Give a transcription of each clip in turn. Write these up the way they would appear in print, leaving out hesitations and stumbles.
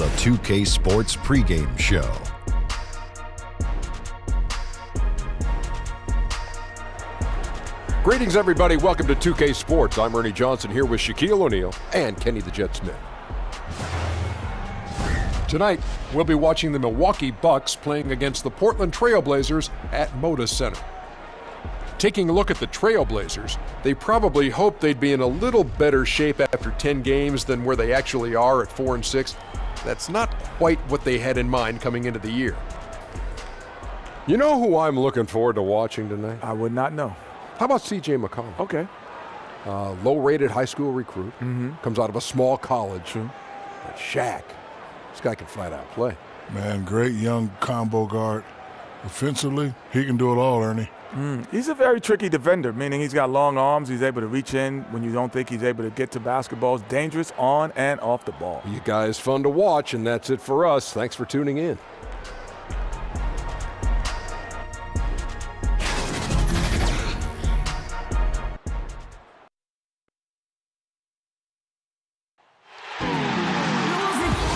the 2K Sports pregame show. Greetings, everybody. Welcome to 2K Sports. I'm Ernie Johnson here with Shaquille O'Neal and Kenny the Jet Smith. Tonight, we'll be watching the Milwaukee Bucks playing against the Portland Trail Blazers at Moda Center. Taking a look at the Trail Blazers, they probably hoped they'd be in a little better shape after 10 games than where they actually are at 4-6. That's not quite what they had in mind coming into the year. You know who I'm looking forward to watching tonight? I would not know. How about C.J. McCollum? Okay. Low-rated high school recruit. Comes out of a small college. But Shaq, this guy can flat out play. Man, great young combo guard. Offensively, he can do it all, Ernie. He's a very tricky defender, meaning he's got long arms. He's able to reach in when you don't think he's able to get to basketballs. Dangerous on and off the ball. You guys fun to watch, and that's it for us. Thanks for tuning in.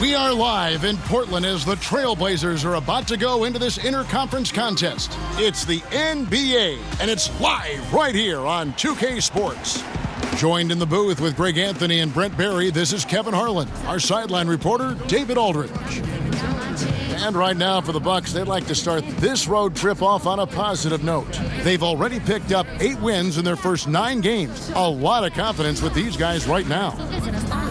We are live in Portland as the Trailblazers are about to go into this interconference contest. It's the NBA, and it's live right here on 2K Sports. Joined in the booth with Greg Anthony and Brent Barry, this is Kevin Harlan. Our sideline reporter, David Aldridge. And right now for the Bucks, they'd like to start this road trip off on a positive note. They've already picked up 8 wins in their first 9 games. A lot of confidence with these guys right now.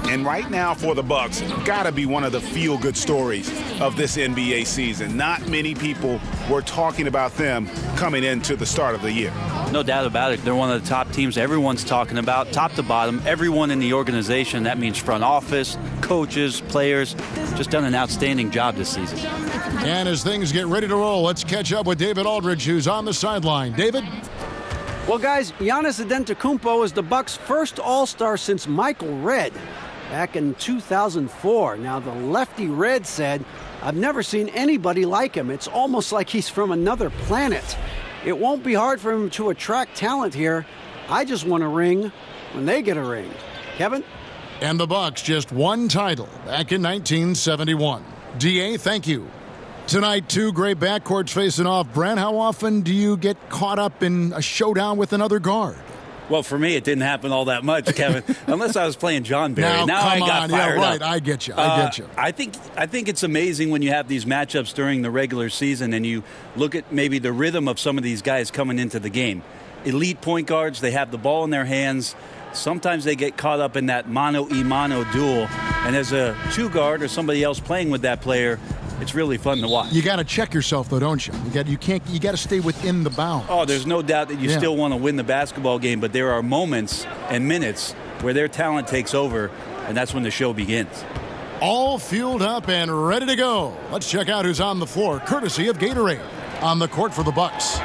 And right now for the Bucks, gotta be one of the feel-good stories of this NBA season. Not many people were talking about them coming into the start of the year. No doubt about it. They're one of the top teams everyone's talking about, top to bottom. Everyone in the organization, that means front office, coaches, players, just done an outstanding job this season. And as things get ready to roll, let's catch up with David Aldridge, who's on the sideline. David? Well, guys, Giannis Antetokounmpo is the Bucks' first All-Star since Michael Redd back in 2004. Now, the lefty Red said, "I've never seen anybody like him. It's almost like he's from another planet. It won't be hard for him to attract talent here. I just want a ring when they get a ring." Kevin? And the Bucks just one title back in 1971. DA, thank you. Tonight, 2 great backcourts facing off. Brent, how often do you get caught up in a showdown with another guard? Well, for me, it didn't happen all that much, Kevin, unless I was playing John Barry. Now I come got on. fired Yeah, right. up. I get you. I think it's amazing when you have these matchups during the regular season and you look at maybe the rhythm of some of these guys coming into the game. Elite point guards, they have the ball in their hands. Sometimes they get caught up in that mano-a-mano duel. And as a 2 guard or somebody else playing with that player, it's really fun to watch. You got to check yourself, though, don't you? You got to stay within the bounds. Oh, there's no doubt that you still want to win the basketball game, but there are moments and minutes where their talent takes over, and that's when the show begins. All fueled up and ready to go. Let's check out who's on the floor, courtesy of Gatorade. On the court for the Bucks,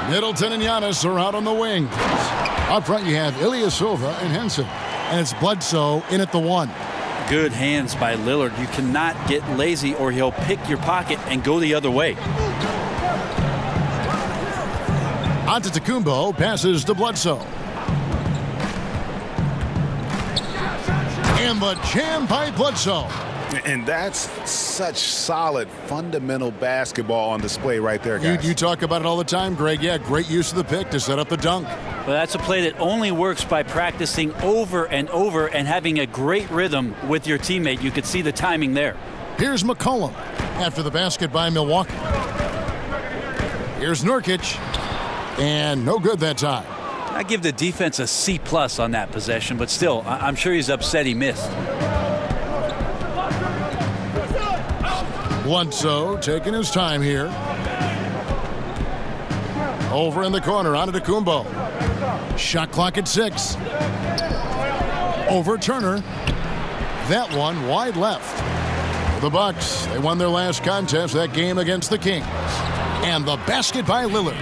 Middleton and Giannis are out on the wings. Up front, you have Ilyasova and Henson, and it's Bledsoe in at the 1. Good hands by Lillard. You cannot get lazy or he'll pick your pocket and go the other way. Antetokounmpo passes to Bledsoe. And the jam by Bledsoe. And that's such solid, fundamental basketball on display right there, guys. You talk about it all the time, Greg. Yeah, great use of the pick to set up the dunk. Well, that's a play that only works by practicing over and over and having a great rhythm with your teammate. You could see the timing there. Here's McCollum after the basket by Milwaukee. Here's Nurkic. And no good that time. I give the defense a C+ on that possession, but still, I'm sure he's upset he missed. Bledsoe taking his time here. Over in the corner, Antetokounmpo. Shot clock at 6. Over Turner. That one wide left. The Bucks, they won their last contest, that game against the Kings. And the basket by Lillard.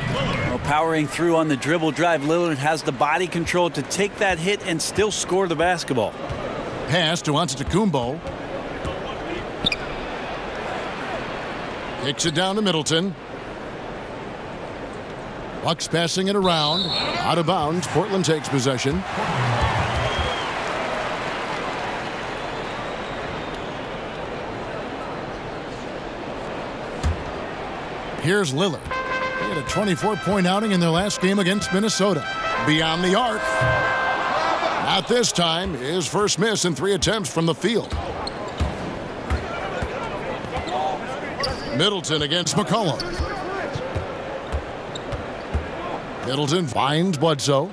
Well, powering through on the dribble drive, Lillard has the body control to take that hit and still score the basketball. Pass to Antetokounmpo. Kicks it down to Middleton. Bucks passing it around. Out of bounds. Portland takes possession. Here's Lillard. He had a 24-point outing in their last game against Minnesota. Beyond the arc. Not this time. His first miss in 3 attempts from the field. Middleton against McCollum. Middleton finds Bledsoe.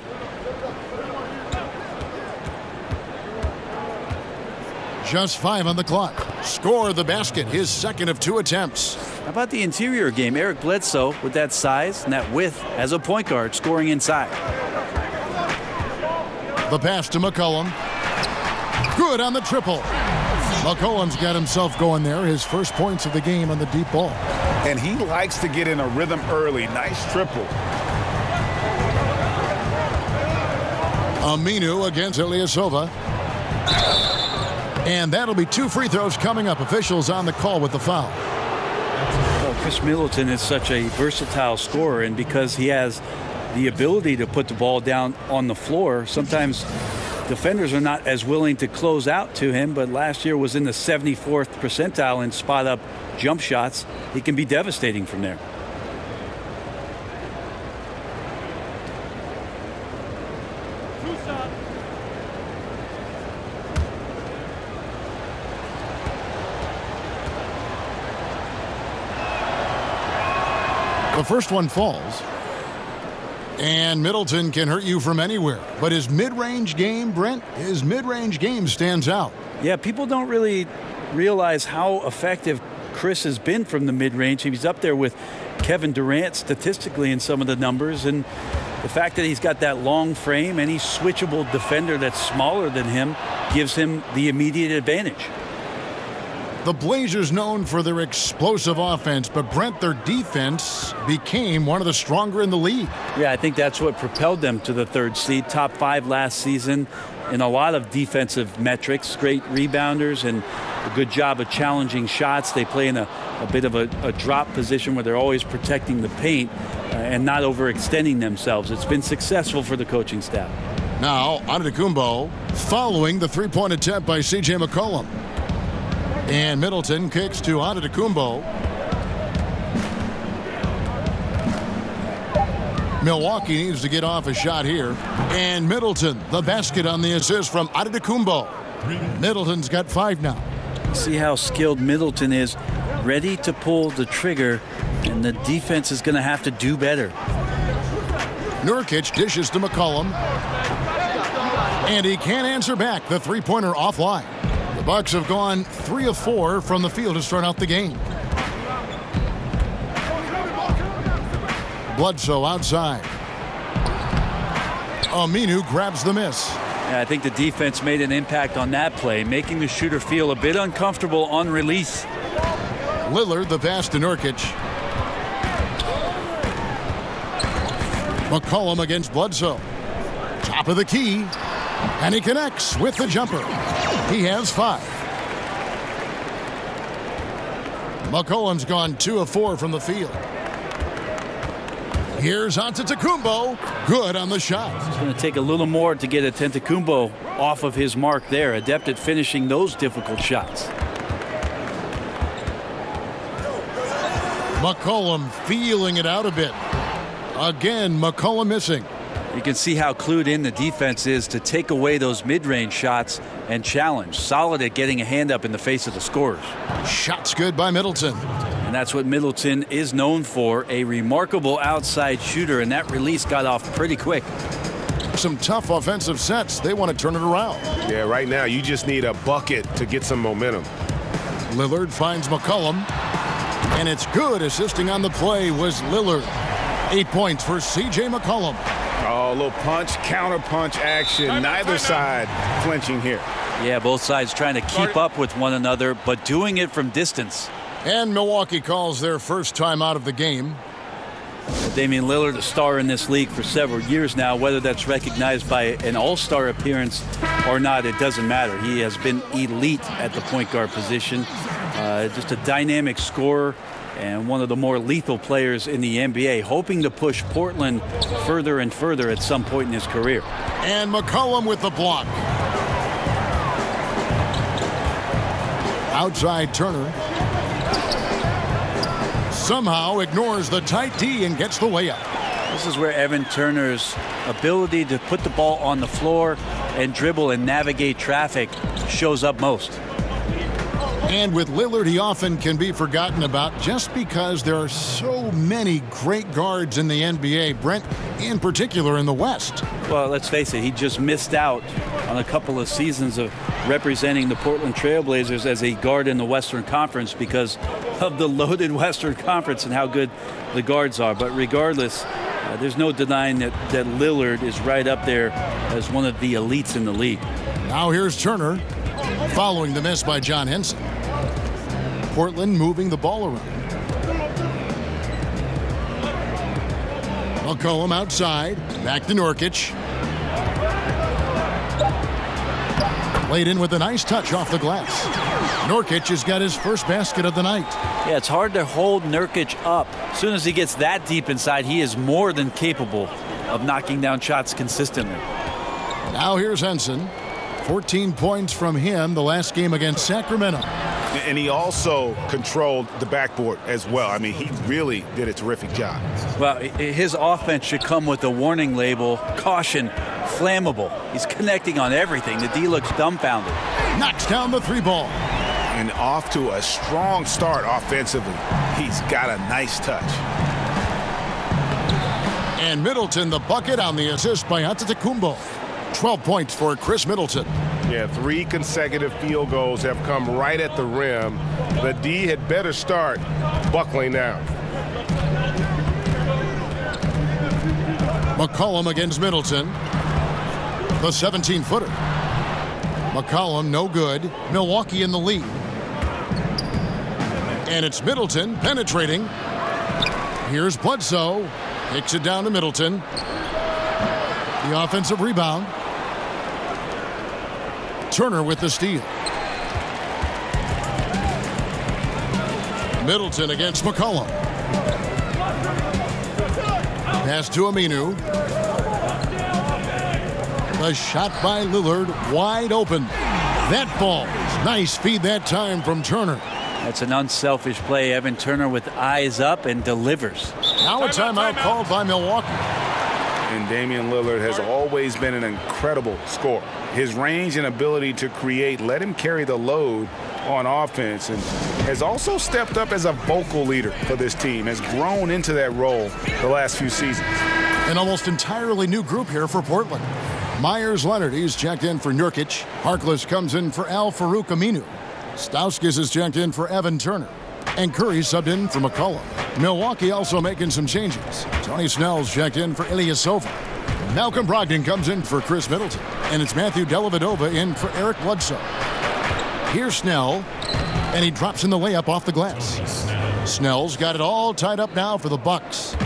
Just 5 on the clock. Score the basket, his second of 2 attempts. How about the interior game? Eric Bledsoe with that size and that width as a point guard scoring inside. The pass to McCollum. Good on the triple. McCollum's got himself going there. His first points of the game on the deep ball. And he likes to get in a rhythm early. Nice triple. Aminu against Ilyasova. And that'll be 2 free throws coming up. Officials on the call with the foul. Well, Chris Middleton is such a versatile scorer, and because he has the ability to put the ball down on the floor, sometimes defenders are not as willing to close out to him, but last year was in the 74th percentile in spot-up jump shots. He can be devastating from there. The first one falls. And Middleton can hurt you from anywhere. But his mid-range game, Brent, his mid-range game stands out. Yeah, people don't really realize how effective Chris has been from the mid-range. He's up there with Kevin Durant statistically in some of the numbers. And the fact that he's got that long frame, any switchable defender that's smaller than him gives him the immediate advantage. The Blazers known for their explosive offense, but Brent, their defense became one of the stronger in the league. Yeah, I think that's what propelled them to the 3rd seed, top 5 last season in a lot of defensive metrics. Great rebounders and a good job of challenging shots. They play in a bit of a drop position where they're always protecting the paint and not overextending themselves. It's been successful for the coaching staff. Now, Antetokounmpo following the 3-point attempt by C.J. McCollum. And Middleton kicks to Antetokounmpo. Milwaukee needs to get off a shot here. And Middleton, the basket on the assist from Antetokounmpo. Middleton's got 5 now. See how skilled Middleton is, ready to pull the trigger, and the defense is going to have to do better. Nurkic dishes to McCollum. And he can't answer back. The 3-pointer offline. The Bucks have gone 3 of 4 from the field to start out the game. Bledsoe outside. Aminu grabs the miss. Yeah, I think the defense made an impact on that play, making the shooter feel a bit uncomfortable on release. Lillard, the pass to Nurkic. McCollum against Bledsoe. Top of the key. And he connects with the jumper. He has 5. McCollum's gone 2 of 4 from the field. Here's Antetokounmpo. Good on the shot. It's going to take a little more to get Antetokounmpo off of his mark there. Adept at finishing those difficult shots. McCollum feeling it out a bit. Again, McCollum missing. You can see how clued in the defense is to take away those mid-range shots and challenge. Solid at getting a hand up in the face of the scorers. Shots good by Middleton. And that's what Middleton is known for, a remarkable outside shooter, and that release got off pretty quick. Some tough offensive sets. They want to turn it around. Yeah, right now you just need a bucket to get some momentum. Lillard finds McCollum. And it's good. Assisting on the play was Lillard. 8 points for C.J. McCollum. Oh, a little punch, counter punch action. Neither side flinching here. Yeah, both sides trying to keep up with one another, but doing it from distance. And Milwaukee calls their first time out of the game. Damian Lillard, a star in this league for several years now. Whether that's recognized by an all-star appearance or not, it doesn't matter. He has been elite at the point guard position. Just a dynamic scorer and one of the more lethal players in the NBA, hoping to push Portland further and further at some point in his career. And McCollum with the block. Outside Turner. somehow ignores the tight D and gets the layup. This is where Evan Turner's ability to put the ball on the floor and dribble and navigate traffic shows up most. And with Lillard, he often can be forgotten about just because there are so many great guards in the NBA, Brent, in particular in the West. Well, let's face it, he just missed out on a couple of seasons of representing the Portland Trailblazers as a guard in the Western Conference because of the loaded Western Conference and how good the guards are. But regardless, there's no denying that Lillard is right up there as one of the elites in the league. Now here's Turner, following the miss by John Henson. Portland moving the ball around. McCollum outside, back to Nurkic. Laid in with a nice touch off the glass. Nurkic has got his first basket of the night. Yeah, it's hard to hold Nurkic up. As soon as he gets that deep inside, he is more than capable of knocking down shots consistently. Now here's Henson. 14 points from him the last game against Sacramento. And he also controlled the backboard as well. I mean, he really did a terrific job. Well, his offense should come with a warning label, caution, flammable. He's connecting on everything. The D looks dumbfounded. Knocks down the three ball. And off to a strong start offensively. He's got a nice touch. And Middleton the bucket on the assist by Antetokounmpo. 12 points for Chris Middleton. Yeah, 3 consecutive field goals have come right at the rim. The D had better start buckling now. McCollum against Middleton. The 17-footer. McCollum no good. Milwaukee in the lead. And it's Middleton penetrating. Here's Bledsoe. Kicks it down to Middleton. The offensive rebound. Turner with the steal. Middleton against McCollum. Pass to Aminu. The shot by Lillard wide open. That falls. Nice feed that time from Turner. That's an unselfish play. Evan Turner with eyes up and delivers. Now a timeout called by Milwaukee. And Damian Lillard has always been an incredible scorer. His range and ability to create let him carry the load on offense, and has also stepped up as a vocal leader for this team, has grown into that role the last few seasons. An almost entirely new group here for Portland. Myers Leonard, he's checked in for Nurkic. Harkless comes in for Al-Farouq Aminu. Stauskas is checked in for Evan Turner. And Curry subbed in for McCollum. Milwaukee also making some changes. Tony Snell's checked in for Ilyasova. Malcolm Brogdon comes in for Chris Middleton. And it's Matthew Dellavedova in for Eric Bledsoe. Here's Snell. And he drops in the layup off the glass. Snell's got it all tied up now for the Bucks.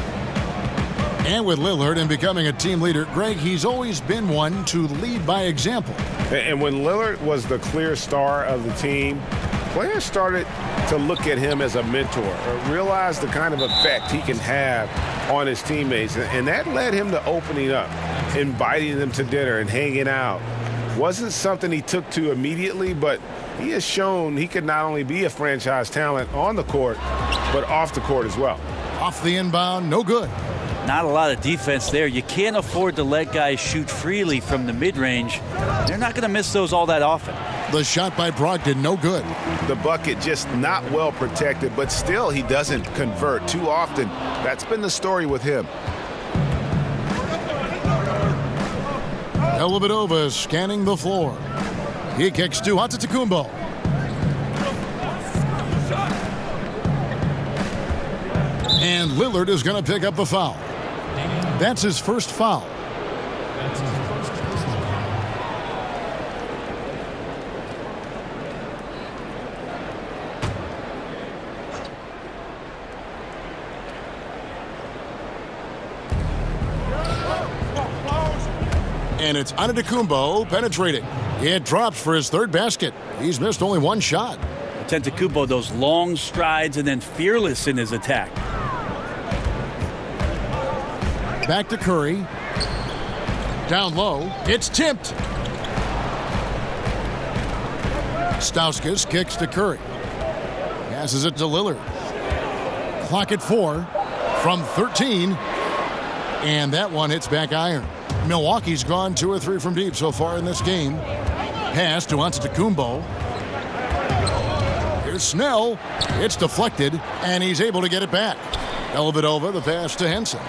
And with Lillard and becoming a team leader, Greg, he's always been one to lead by example. And when Lillard was the clear star of the team, players started to look at him as a mentor, or realize the kind of effect he can have on his teammates. And that led him to opening up, inviting them to dinner and hanging out. Wasn't something he took to immediately, but he has shown he could not only be a franchise talent on the court, but off the court as well. Off the inbound, no good. Not a lot of defense there. You can't afford to let guys shoot freely from the mid-range. They're not going to miss those all that often. The shot by Brogdon, no good. The bucket just not well protected, but still he doesn't convert too often. That's been the story with him. Dellavedova scanning the floor. He kicks to Antetokounmpo. And Lillard is going to pick up the foul. That's his first foul. And it's Antetokounmpo penetrating. It drops for his third basket. He's missed only one shot. Antetokounmpo, those long strides and then fearless in his attack. Back to Curry. Down low. It's tipped. Stauskas kicks to Curry. Passes it to Lillard. Clock at 4 from 13. And that one hits back iron. Milwaukee's gone 2 or 3 from deep so far in this game. Pass to Antetokounmpo. Here's Snell. It's deflected, and he's able to get it back. Dellavedova, the pass to Henson.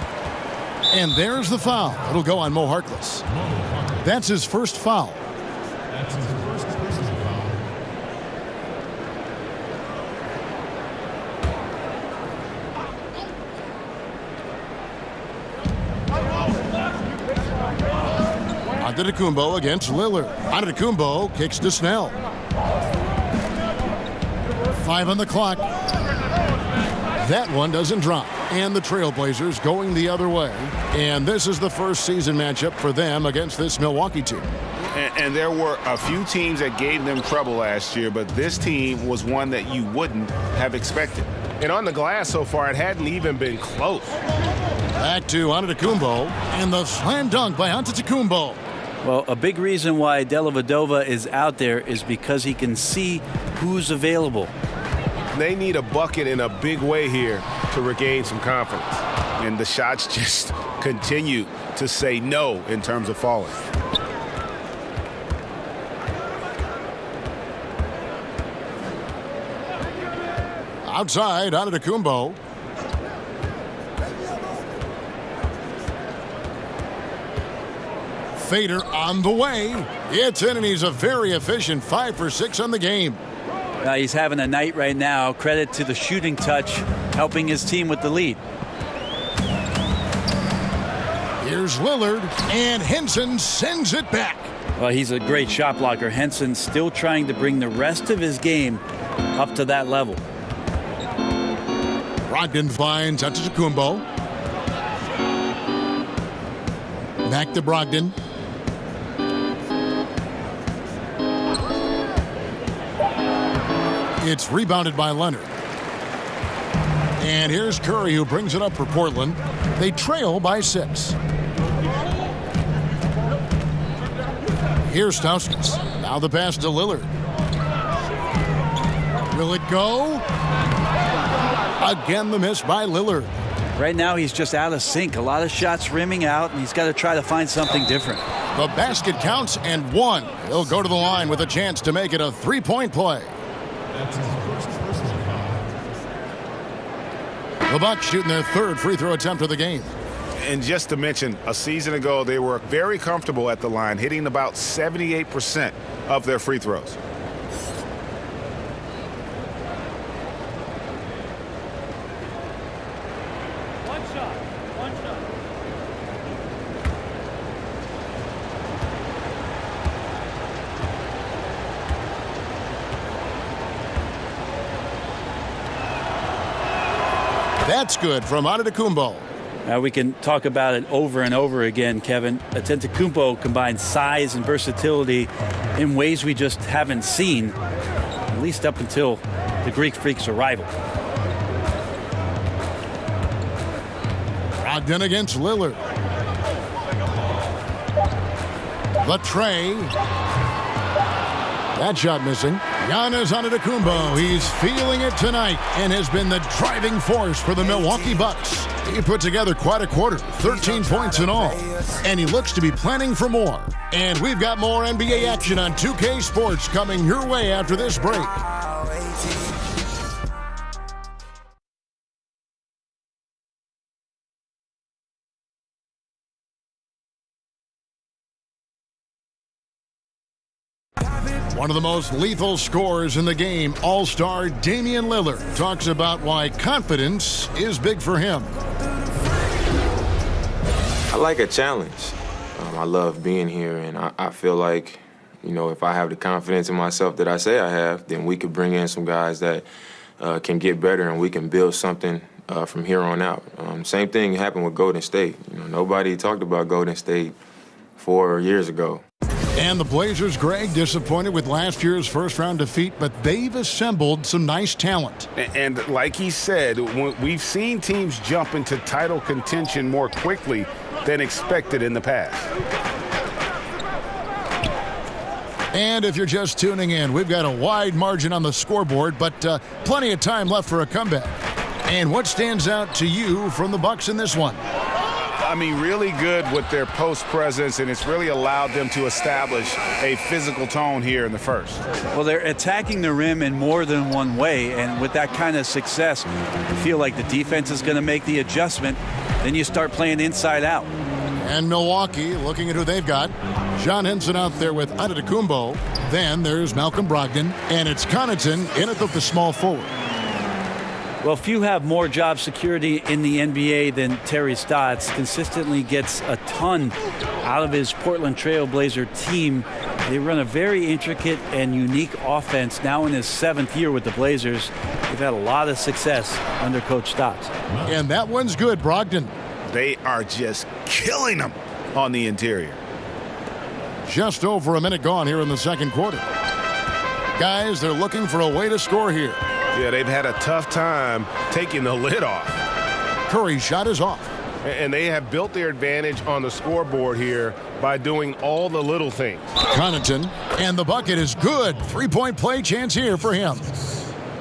And there's the foul. It'll go on Mo Harkless. That's his first foul. Antetokounmpo against Lillard. Antetokounmpo kicks to Snell. 5 on the clock. That one doesn't drop. And the Trailblazers going the other way. And this is the first season matchup for them against this Milwaukee team. And there were a few teams that gave them trouble last year, but this team was one that you wouldn't have expected. And on the glass so far, it hadn't even been close. Back to Antetokounmpo, and the slam dunk by Antetokounmpo. Well, a big reason why Dellavedova is out there is because he can see who's available. They need a bucket in a big way here to regain some confidence. And the shots just continue to say no in terms of falling. Outside, Antetokounmpo. Fader on the way. It's in, and he's a very efficient 5 for 6 on the game. He's having a night right now. Credit to the shooting touch, helping his team with the lead. Here's Lillard, and Henson sends it back. Well, he's a great shot blocker. Henson still trying to bring the rest of his game up to that level. Brogdon finds Antetokounmpo. Back to Brogdon. It's rebounded by Leonard. And here's Curry, who brings it up for Portland. They trail by 6. Here's Stauskas. Now the pass to Lillard. Will it go? Again, the miss by Lillard. Right now, he's just out of sync. A lot of shots rimming out, and he's got to try to find something different. The basket counts, and 1. He'll go to the line with a chance to make it a 3-point play. The Bucks shooting their 3rd free throw attempt of the game. And just to mention, a season ago, they were very comfortable at the line, hitting about 78% of their free throws. That's good from Antetokounmpo. Now we can talk about it over and over again, Kevin. Antetokounmpo combines size and versatility in ways we just haven't seen, at least up until the Greek Freak's arrival. Brogdon against Lillard. The tray. That shot missing. Giannis Antetokounmpo, he's feeling it tonight and has been the driving force for the Milwaukee Bucks. He put together quite a quarter, 13 points in all, and he looks to be planning for more. And we've got more NBA action on 2K Sports coming your way after this break. One of the most lethal scorers in the game, All-Star Damian Lillard, talks about why confidence is big for him. I like a challenge. I love being here, and I feel like, you know, if I have the confidence in myself that I say I have, then we could bring in some guys that can get better, and we can build something from here on out. Same thing happened with Golden State. You know, nobody talked about Golden State 4 years ago. And the Blazers, Greg, disappointed with last year's first-round defeat, but they've assembled some nice talent. And like he said, we've seen teams jump into title contention more quickly than expected in the past. And if you're just tuning in, we've got a wide margin on the scoreboard, but plenty of time left for a comeback. And what stands out to you from the Bucks in this one? I mean, really good with their post presence, and it's really allowed them to establish a physical tone here in the first. Well, they're attacking the rim in more than one way, and with that kind of success, you feel like the defense is going to make the adjustment. Then you start playing inside out. And Milwaukee, looking at who they've got. John Henson out there with Antetokounmpo. Then there's Malcolm Brogdon, and it's Connaughton in at the small forward. Well, few have more job security in the NBA than Terry Stotts. Consistently gets a ton out of his Portland Trailblazer team. They run a very intricate and unique offense now in his 7th year with the Blazers. They've had a lot of success under Coach Stotts. And that one's good, Brogdon. They are just killing them on the interior. Just over a minute gone here in the second quarter. Guys, they're looking for a way to score here. Yeah, they've had a tough time taking the lid off. Curry's shot is off. And they have built their advantage on the scoreboard here by doing all the little things. Connaughton, and the bucket is good. 3-point play chance here for him.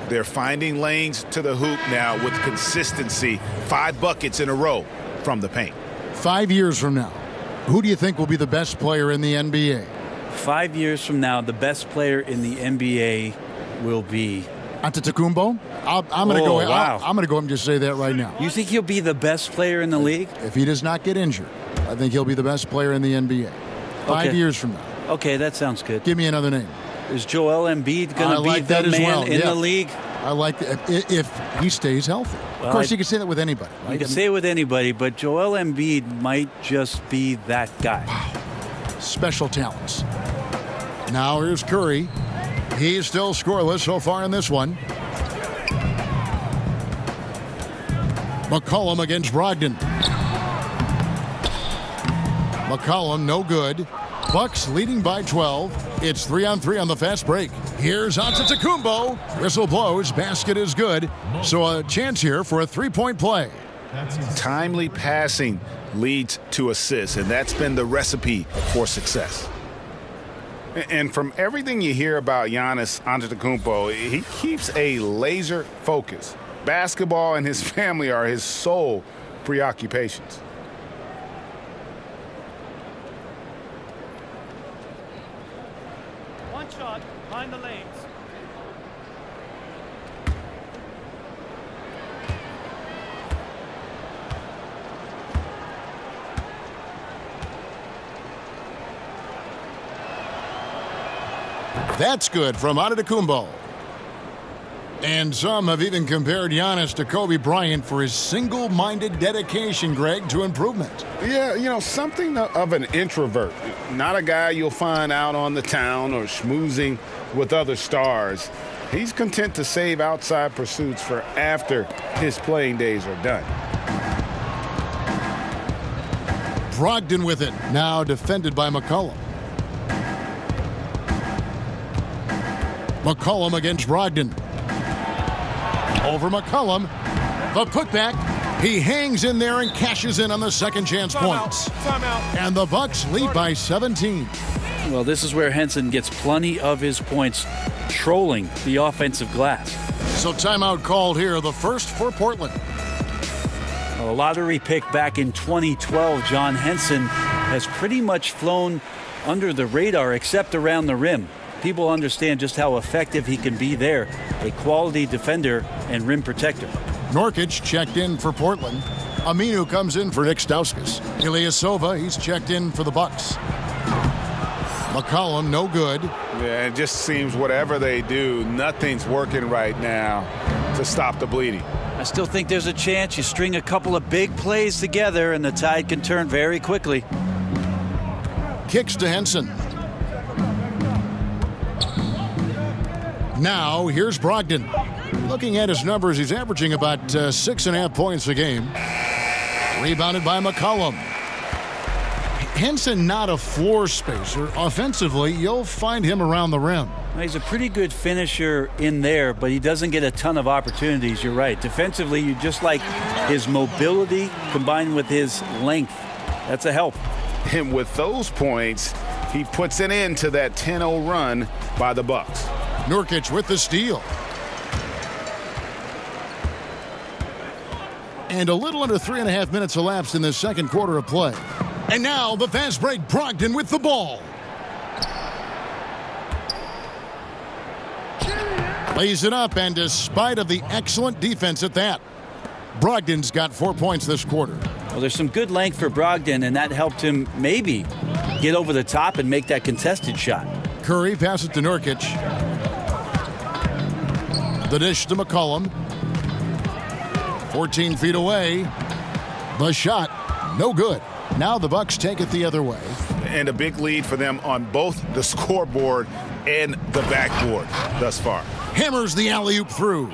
They're finding lanes to the hoop now with consistency. 5 buckets in a row from the paint. 5 years from now, who do you think will be the best player in the NBA? 5 years from now, the best player in the NBA will be Antetokounmpo? I'm going to go. Wow. I'm going to go and just say that right now. You think he'll be the best player in the league? If he does not get injured, I think he'll be the best player in the NBA. 5 years from now. Okay, that sounds good. Give me another name. Is Joel Embiid going to be that the man well. in the league? I like that if he stays healthy. Well, of course, you can say that with anybody. Right? You can say it with anybody, but Joel Embiid might just be that guy. Wow. Special talents. Now here's Curry. He's still scoreless so far in this one. McCollum against Brogdon. McCollum, no good. Bucks leading by 12. It's 3-on-3 on the fast break. Here's Antetokounmpo. Whistle blows. Basket is good. So a chance here for a 3-point play. Timely passing leads to assists, and that's been the recipe for success. And from everything you hear about Giannis Antetokounmpo, he keeps a laser focus. Basketball and his family are his sole preoccupations. One shot behind the lanes. That's good from Antetokounmpo. And some have even compared Giannis to Kobe Bryant for his single-minded dedication, Greg, to improvement. Yeah, you know, something of an introvert. Not a guy you'll find out on the town or schmoozing with other stars. He's content to save outside pursuits for after his playing days are done. Brogdon with it. Now defended by McCollum. McCollum against Brogdon. Over McCollum. The putback. He hangs in there and cashes in on the second chance points. And the Bucks lead by 17. Well, this is where Henson gets plenty of his points trolling the offensive glass. So timeout called here, the first for Portland. A lottery pick back in 2012, John Henson has pretty much flown under the radar except around the rim. People understand just how effective he can be there. A quality defender and rim protector. Nurkic checked in for Portland. Aminu comes in for Nick Stauskas. Ilyasova, he's checked in for the Bucks. McCollum, no good. Yeah, it just seems whatever they do, nothing's working right now to stop the bleeding. I still think there's a chance you string a couple of big plays together and the tide can turn very quickly. Kicks to Henson. Now, here's Brogdon. Looking at his numbers, he's averaging about 6.5 points a game. Rebounded by McCollum. Henson not a floor spacer. Offensively, you'll find him around the rim. He's a pretty good finisher in there, but he doesn't get a ton of opportunities. You're right. Defensively, you just like his mobility combined with his length. That's a help. And with those points, he puts an end to that 10-0 run by the Bucks. Nurkic with the steal. And a little under 3.5 minutes elapsed in the second quarter of play. And now the fast break, Brogdon with the ball. Lays it up, and despite of the excellent defense at that, Brogdon's got 4 points this quarter. Well, there's some good length for Brogdon, and that helped him maybe get over the top and make that contested shot. Curry passes to Nurkic. The dish to McCollum. 14 feet away. The shot, no good. Now the Bucks take it the other way. And a big lead for them on both the scoreboard and the backboard thus far. Hammers the alley-oop through.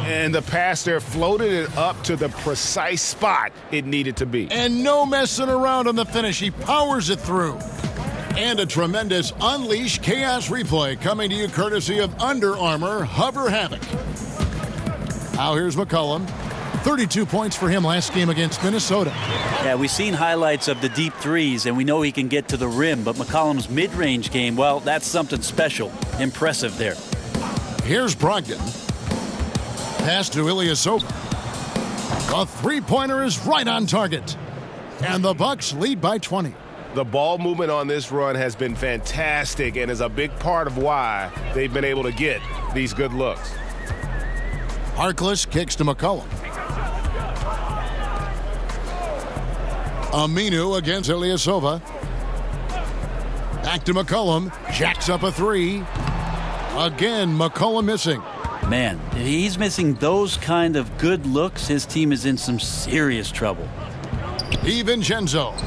And the pass there floated it up to the precise spot it needed to be. And no messing around on the finish. He powers it through. And a tremendous Unleash Chaos replay coming to you courtesy of Under Armour Hover Havoc. Now here's McCollum. 32 points for him last game against Minnesota. Yeah, we've seen highlights of the deep threes, and we know he can get to the rim, but McCollum's mid-range game, well, that's something special. Impressive there. Here's Brogdon. Pass to Ilyasova. A three-pointer is right on target. And the Bucks lead by 20. The ball movement on this run has been fantastic and is a big part of why they've been able to get these good looks. Harkless kicks to McCollum. Aminu against Ilyasova. Back to McCollum. Jacks up a three. Again, McCollum missing. Man, if he's missing those kind of good looks, his team is in some serious trouble. DiVincenzo.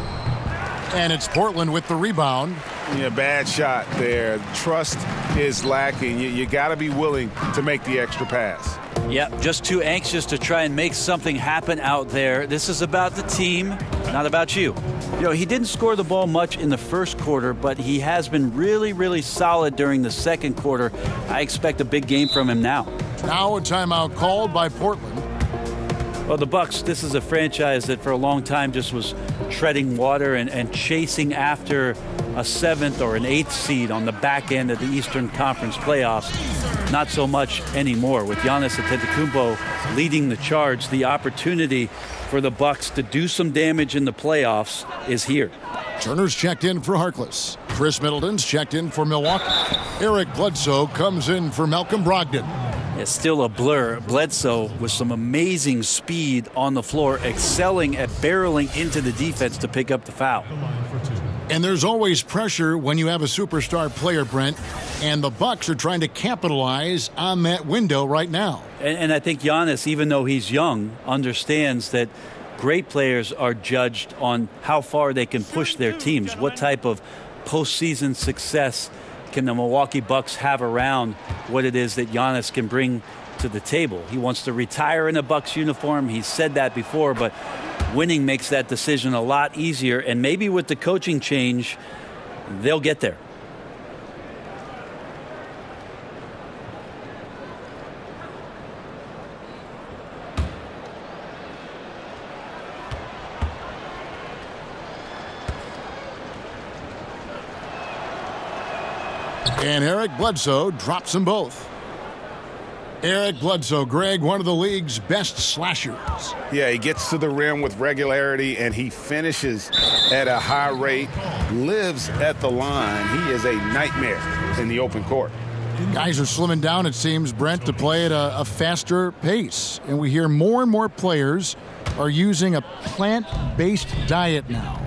And it's Portland with the rebound. Yeah, bad shot there. Trust is lacking. You got to be willing to make the extra pass. Yep, just too anxious to try and make something happen out there. This is about the team, not about you. You know, he didn't score the ball much in the first quarter, but he has been really, really solid during the second quarter. I expect a big game from him now. Now a timeout called by Portland. Well, the Bucks, this is a franchise that for a long time just was treading water and chasing after a 7th or an 8th seed on the back end of the Eastern Conference playoffs. Not so much anymore. With Giannis Antetokounmpo leading the charge, the opportunity for the Bucks to do some damage in the playoffs is here. Turner's checked in for Harkless. Chris Middleton's checked in for Milwaukee. Eric Bledsoe comes in for Malcolm Brogdon. It's still a blur. Bledsoe with some amazing speed on the floor, excelling at barreling into the defense to pick up the foul. And there's always pressure when you have a superstar player, Brent, and the Bucks are trying to capitalize on that window right now. And I think Giannis, even though he's young, understands that great players are judged on how far they can push their teams. What type of postseason success can the Milwaukee Bucks have around what it is that Giannis can bring to the table? He wants to retire in a Bucks uniform. He's said that before, but winning makes that decision a lot easier. And maybe with the coaching change, they'll get there. And Eric Bledsoe drops them both. Eric Bledsoe, Greg, one of the league's best slashers. Yeah, he gets to the rim with regularity, and he finishes at a high rate, lives at the line. He is a nightmare in the open court. Guys are slimming down, it seems, Brent, to play at a faster pace. And we hear more and more players are using a plant-based diet now.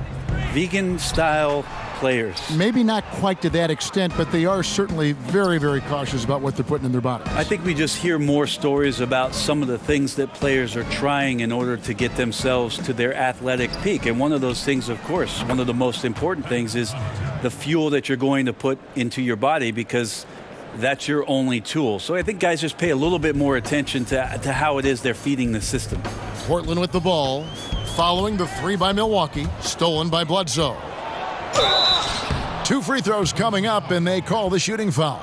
Vegan-style players. Maybe not quite to that extent, but they are certainly very, very cautious about what they're putting in their bodies. I think we just hear more stories about some of the things that players are trying in order to get themselves to their athletic peak. And one of those things, of course, one of the most important things is the fuel that you're going to put into your body, because that's your only tool. So I think guys just pay a little bit more attention to how it is they're feeding the system. Portland with the ball, following the three by Milwaukee, stolen by Bledsoe. 2 free throws coming up, and they call the shooting foul.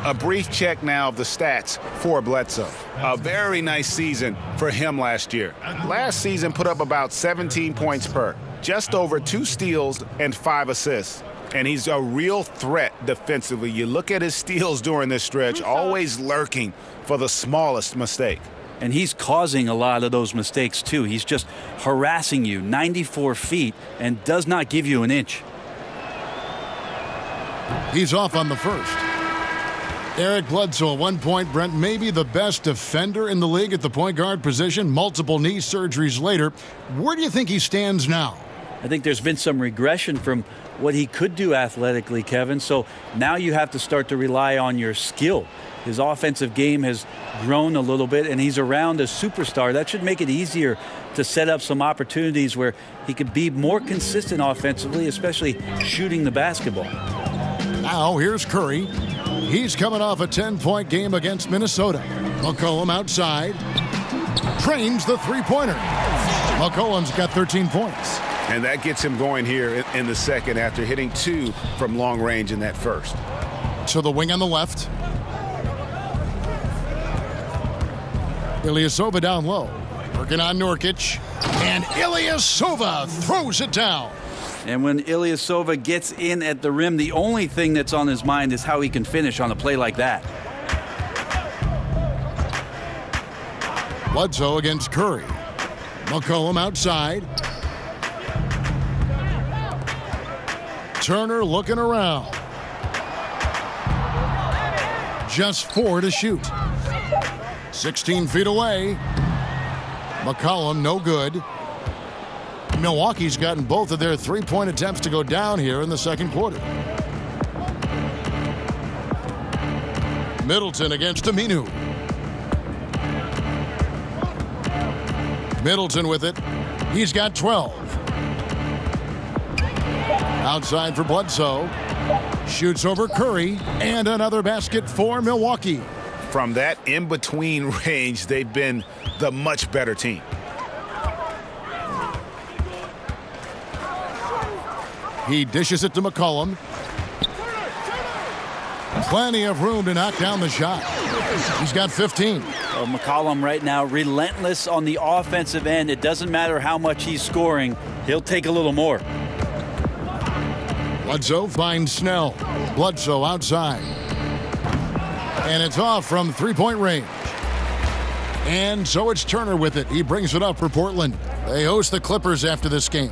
A brief check now of the stats for Bledsoe. A very nice season for him last year. Last season put up about 17 points per, just over 2 steals and 5 assists. And he's a real threat defensively. You look at his steals during this stretch, always lurking for the smallest mistake. And he's causing a lot of those mistakes too. He's just harassing you 94 feet and does not give you an inch. He's off on the first. Eric Bledsoe, at one point, Brent, maybe the best defender in the league at the point guard position, multiple knee surgeries later. Where do you think he stands now? I think there's been some regression from what he could do athletically, Kevin. So now you have to start to rely on your skill. His offensive game has grown a little bit, and he's around a superstar. That should make it easier to set up some opportunities where he could be more consistent offensively, especially shooting the basketball. Now here's Curry. He's coming off a 10-point game against Minnesota. McCollum outside. Trains the three-pointer. McCollum's got 13 points. And that gets him going here in the second after hitting 2 from long range in that first. To the wing on the left. Ilyasova down low. Working on Nurkic. And Ilyasova throws it down. And when Ilyasova gets in at the rim, the only thing that's on his mind is how he can finish on a play like that. Bledsoe against Curry. McCollum outside. Turner looking around. Just 4 to shoot. 16 feet away. McCollum no good. Milwaukee's gotten both of their three-point attempts to go down here in the second quarter. Middleton against Aminu. Middleton with it. He's got 12. Outside for Bledsoe. Shoots over Curry. And another basket for Milwaukee. From that in-between range, they've been the much better team. He dishes it to McCollum. Plenty of room to knock down the shot. He's got 15. Well, McCollum right now relentless on the offensive end. It doesn't matter how much he's scoring. He'll take a little more. Bledsoe finds Snell. Bledsoe outside. And it's off from three-point range. And so it's Turner with it. He brings it up for Portland. They host the Clippers after this game.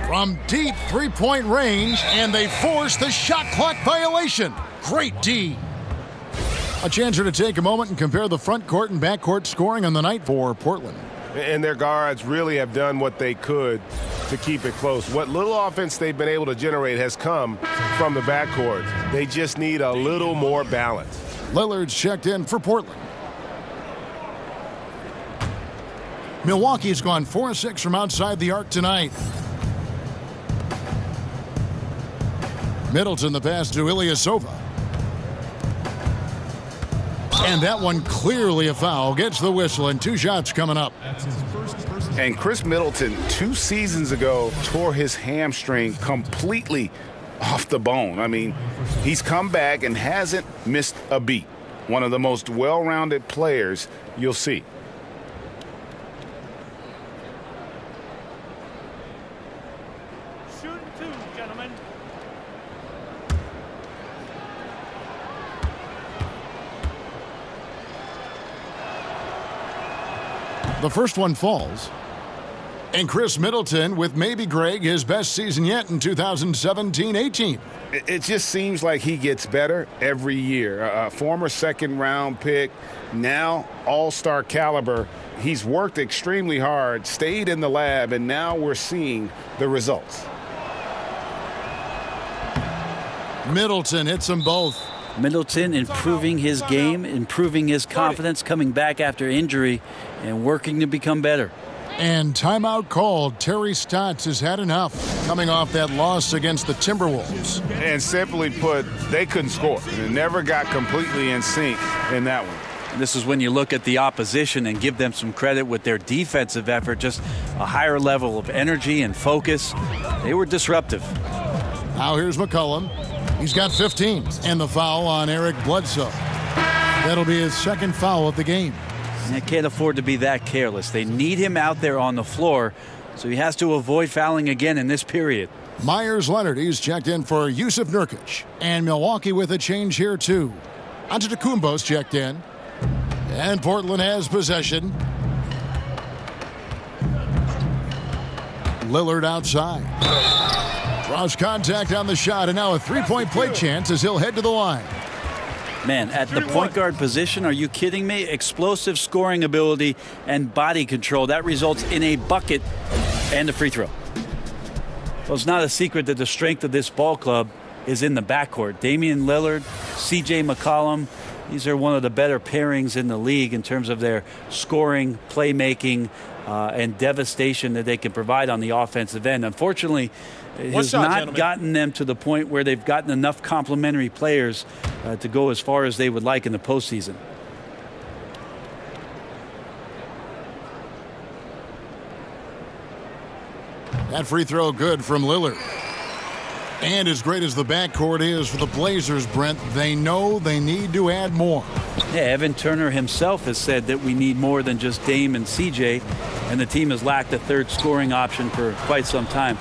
From deep three-point range, and they force the shot clock violation. Great D. A chance here to take a moment and compare the front court and back court scoring on the night for Portland. And their guards really have done what they could to keep it close. What little offense they've been able to generate has come from the backcourt. They just need a little more balance. Lillard's checked in for Portland. Milwaukee's gone 4-6 from outside the arc tonight. Middleton the pass to Ilyasova. And that one clearly a foul. Gets the whistle and 2 shots coming up. And Chris Middleton 2 seasons ago tore his hamstring completely off the bone. I mean, he's come back and hasn't missed a beat. One of the most well-rounded players you'll see. Shooting 2, gentlemen. The first one falls. And Chris Middleton with maybe, Greg, his best season yet in 2017-18. It just seems like he gets better every year. A former second-round pick, now all-star caliber. He's worked extremely hard, stayed in the lab, and now we're seeing the results. Middleton hits them both. Middleton improving his game, improving his confidence, coming back after injury, and working to become better. And timeout called. Terry Stotts has had enough coming off that loss against the Timberwolves. And simply put, they couldn't score. They never got completely in sync in that one. This is when you look at the opposition and give them some credit with their defensive effort, just a higher level of energy and focus. They were disruptive. Now here's McCollum. He's got 15. And the foul on Eric Bledsoe. That'll be his second foul of the game. And they can't afford to be that careless. They need him out there on the floor, so he has to avoid fouling again in this period. Myers Leonard, he's checked in for Yusuf Nurkic. And Milwaukee with a change here, too. Antetokounmpo's checked in. And Portland has possession. Lillard outside. Draws contact on the shot, and now a three-point play chance as he'll head to the line. Man, at the point guard position, are you kidding me? Explosive scoring ability and body control. That results in a bucket and a free throw. Well, it's not a secret that the strength of this ball club is in the backcourt. Damian Lillard, C.J. McCollum, these are one of the better pairings in the league in terms of their scoring, playmaking, and devastation that they can provide on the offensive end. Unfortunately, it has not gotten them to the point where they've gotten enough complementary players to go as far as they would like in the postseason. That free throw good from Lillard. And as great as the backcourt is for the Blazers, Brent, they know they need to add more. Yeah, Evan Turner himself has said that we need more than just Dame and CJ, and the team has lacked a third scoring option for quite some time.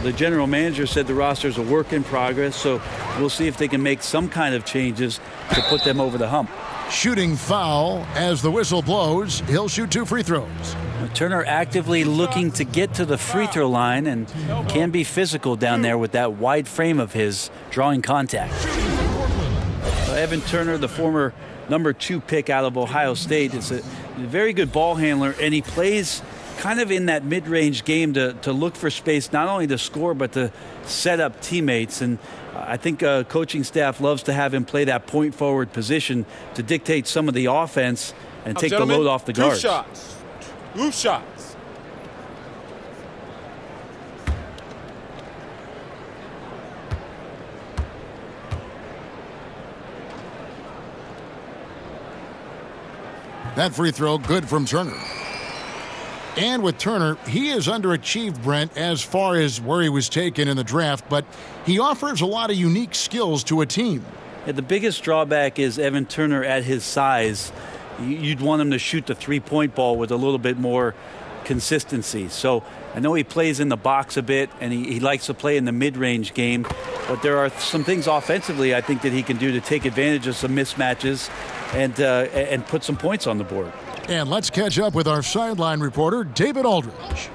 The general manager said the roster is a work in progress, so we'll see if they can make some kind of changes to put them over the hump. Shooting foul as the whistle blows. He'll shoot 2 free throws. Turner actively looking to get to the free throw line and can be physical down there with that wide frame of his, drawing contact. Evan Turner, the former number 2 pick out of Ohio State, is a very good ball handler, and he plays kind of in that mid-range game to look for space, not only to score but to set up teammates. And I think coaching staff loves to have him play that point forward position to dictate some of the offense and take the load off the guards. 2 shots. 2 shots. That free throw good from Turner. And with Turner, he has underachieved, Brent, as far as where he was taken in the draft, but he offers a lot of unique skills to a team. Yeah, the biggest drawback is Evan Turner at his size. You'd want him to shoot the three-point ball with a little bit more consistency. So I know he plays in the box a bit, and he likes to play in the mid-range game, but there are some things offensively I think that he can do to take advantage of some mismatches and put some points on the board. And let's catch up with our sideline reporter, David Aldridge.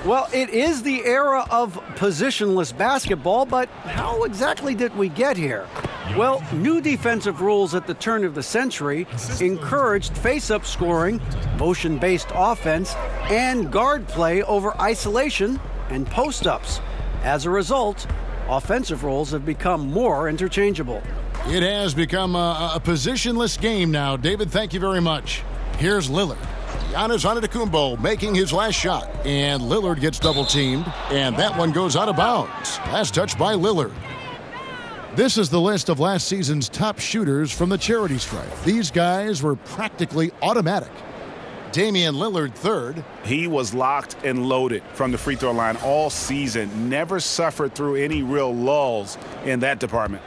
Well, it is the era of positionless basketball, but how exactly did we get here? Well, new defensive rules at the turn of the century encouraged face-up scoring, motion-based offense, and guard play over isolation and post-ups. As a result, offensive roles have become more interchangeable. It has become a positionless game now. David, thank you very much. Here's Lillard. Giannis Antetokounmpo making his last shot, and Lillard gets double-teamed, and that one goes out of bounds. Last touch by Lillard. This is the list of last season's top shooters from the charity stripe. These guys were practically automatic. Damian Lillard third. He was locked and loaded from the free throw line all season. Never suffered through any real lulls in that department.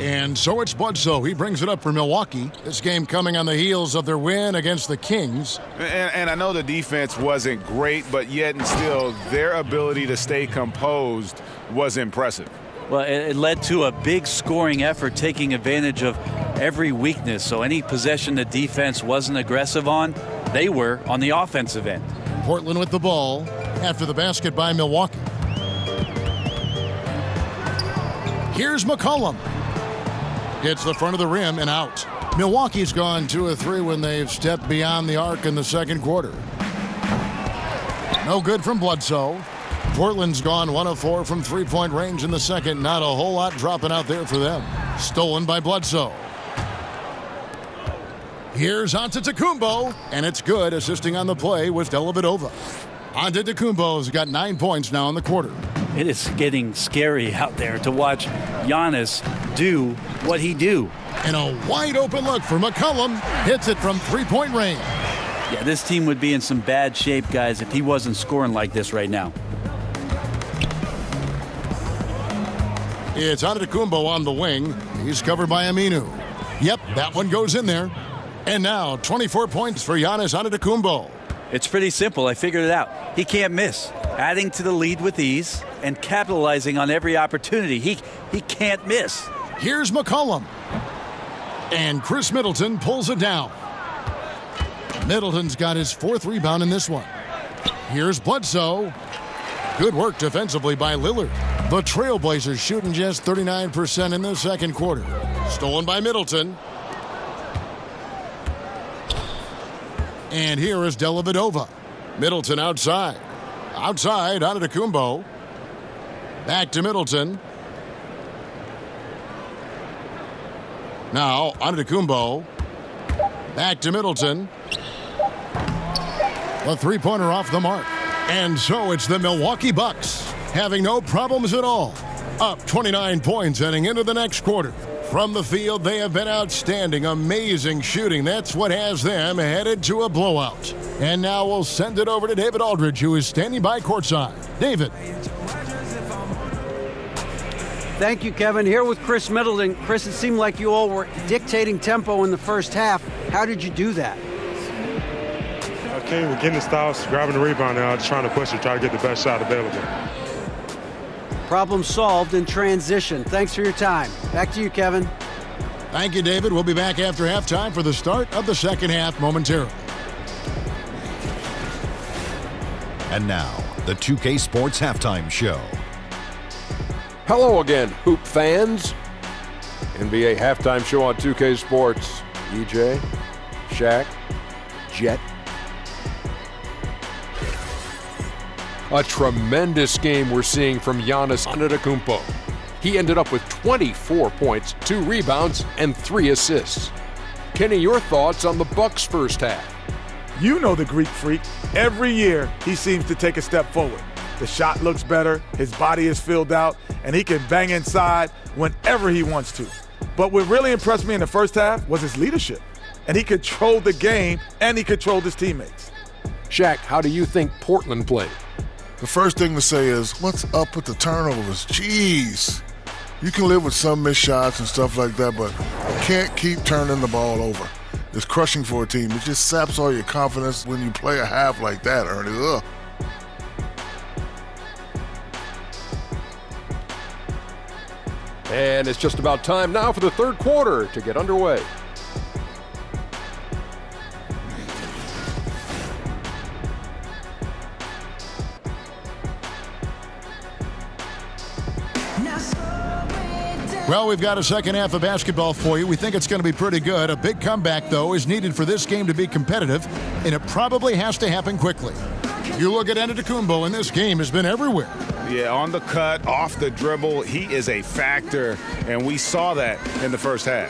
And so it's Bledsoe. He brings it up for Milwaukee. This game coming on the heels of their win against the Kings. And I know the defense wasn't great, but yet and still their ability to stay composed was impressive. Well, it led to a big scoring effort, taking advantage of every weakness. So any possession the defense wasn't aggressive on, they were on the offensive end. Portland with the ball after the basket by Milwaukee. Here's McCollum. Hits the front of the rim and out. Milwaukee's gone 2 of 3 when they've stepped beyond the arc in the second quarter. No good from Bledsoe. Portland's gone 1 of 4 from three-point range in the second. Not a whole lot dropping out there for them. Stolen by Bledsoe. Here's Antetokounmpo, and it's good. Assisting on the play with Dellavedova. Antetokounmpo's got 9 points now in the quarter. It is getting scary out there to watch Giannis do what he do. And a wide open look for McCollum. Hits it from three-point range. Yeah, this team would be in some bad shape, guys, if he wasn't scoring like this right now. It's Antetokounmpo on the wing. He's covered by Aminu. Yep, that one goes in there. And now 24 points for Giannis Antetokounmpo. It's pretty simple. I figured it out. He can't miss. Adding to the lead with ease and capitalizing on every opportunity. He can't miss. Here's McCollum. And Chris Middleton pulls it down. Middleton's got his 4th rebound in this one. Here's Bledsoe. Good work defensively by Lillard. The Trailblazers shooting just 39% in the second quarter. Stolen by Middleton. And here is Dellavedova. Middleton outside. Outside, Antetokounmpo. Back to Middleton. Now, Antetokounmpo. Back to Middleton. A three-pointer off the mark. And so it's the Milwaukee Bucks having no problems at all. Up 29 points heading into the next quarter. From the field, they have been outstanding, amazing shooting. That's what has them headed to a blowout. And now we'll send it over to David Aldridge, who is standing by courtside. David. Thank you, Kevin. Here with Chris Middleton. Chris, it seemed like you all were dictating tempo in the first half. How did you do that? Okay, we're getting the stops, grabbing the rebound now, just trying to push it, try to get the best shot available. Problem solved in transition. Thanks for your time. Back to you, Kevin. Thank you, David. We'll be back after halftime for the start of the second half momentarily. And now, the 2K Sports Halftime Show. Hello again, Hoop fans. NBA Halftime Show on 2K Sports. EJ, Shaq, Jet. A tremendous game we're seeing from Giannis Antetokounmpo. He ended up with 24 points, 2 rebounds, and 3 assists. Kenny, your thoughts on the Bucks' first half? You know the Greek Freak. Every year, he seems to take a step forward. The shot looks better, his body is filled out, and he can bang inside whenever he wants to. But what really impressed me in the first half was his leadership. And he controlled the game, and he controlled his teammates. Shaq, how do you think Portland played? The first thing to say is, what's up with the turnovers? Jeez. You can live with some missed shots and stuff like that, but you can't keep turning the ball over. It's crushing for a team. It just saps all your confidence when you play a half like that, Ernie. Ugh. And it's just about time now for the third quarter to get underway. Well, we've got a second half of basketball for you. We think it's going to be pretty good. A big comeback, though, is needed for this game to be competitive, and it probably has to happen quickly. You look at Antetokounmpo, and this game has been everywhere. Yeah, on the cut, off the dribble, he is a factor, and we saw that in the first half.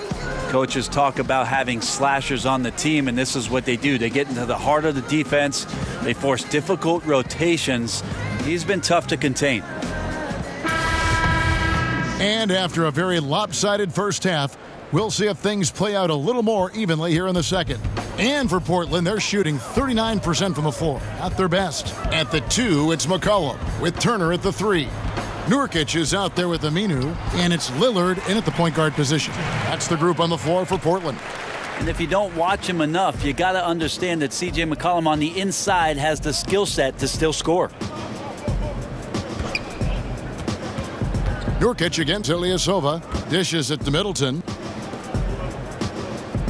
Coaches talk about having slashers on the team, and this is what they do. They get into the heart of the defense. They force difficult rotations. He's been tough to contain. And after a very lopsided first half, we'll see if things play out a little more evenly here in the second. And for Portland, they're shooting 39% from the floor, at their best. At the 2, it's McCollum, with Turner at the 3. Nurkic is out there with Aminu, and it's Lillard in at the point guard position. That's the group on the floor for Portland. And if you don't watch him enough, you got to understand that C.J. McCollum on the inside has the skill set to still score. Nurkic against Ilyasova. Dishes it to Middleton.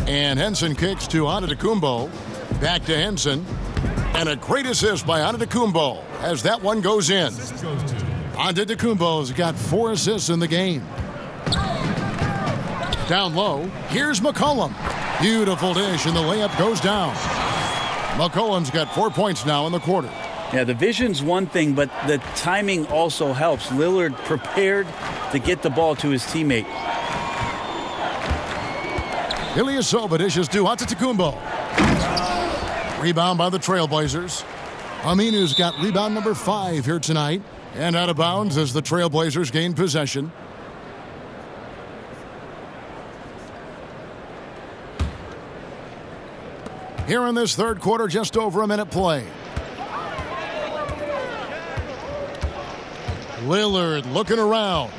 And Henson kicks to Antetokounmpo. Back to Henson. And a great assist by Antetokounmpo as that one goes in. Antetokounmpo's got 4 assists in the game. Down low, here's McCollum. Beautiful dish, and the layup goes down. McCollum's got 4 points now in the quarter. Yeah, the vision's one thing, but the timing also helps. Lillard prepared to get the ball to his teammate. Ilyasova dishes to Antetokounmpo. Rebound by the Trailblazers. Aminu's got rebound number 5 here tonight. And out of bounds as the Trailblazers gain possession. Here in this third quarter, just over a minute play. Lillard looking around.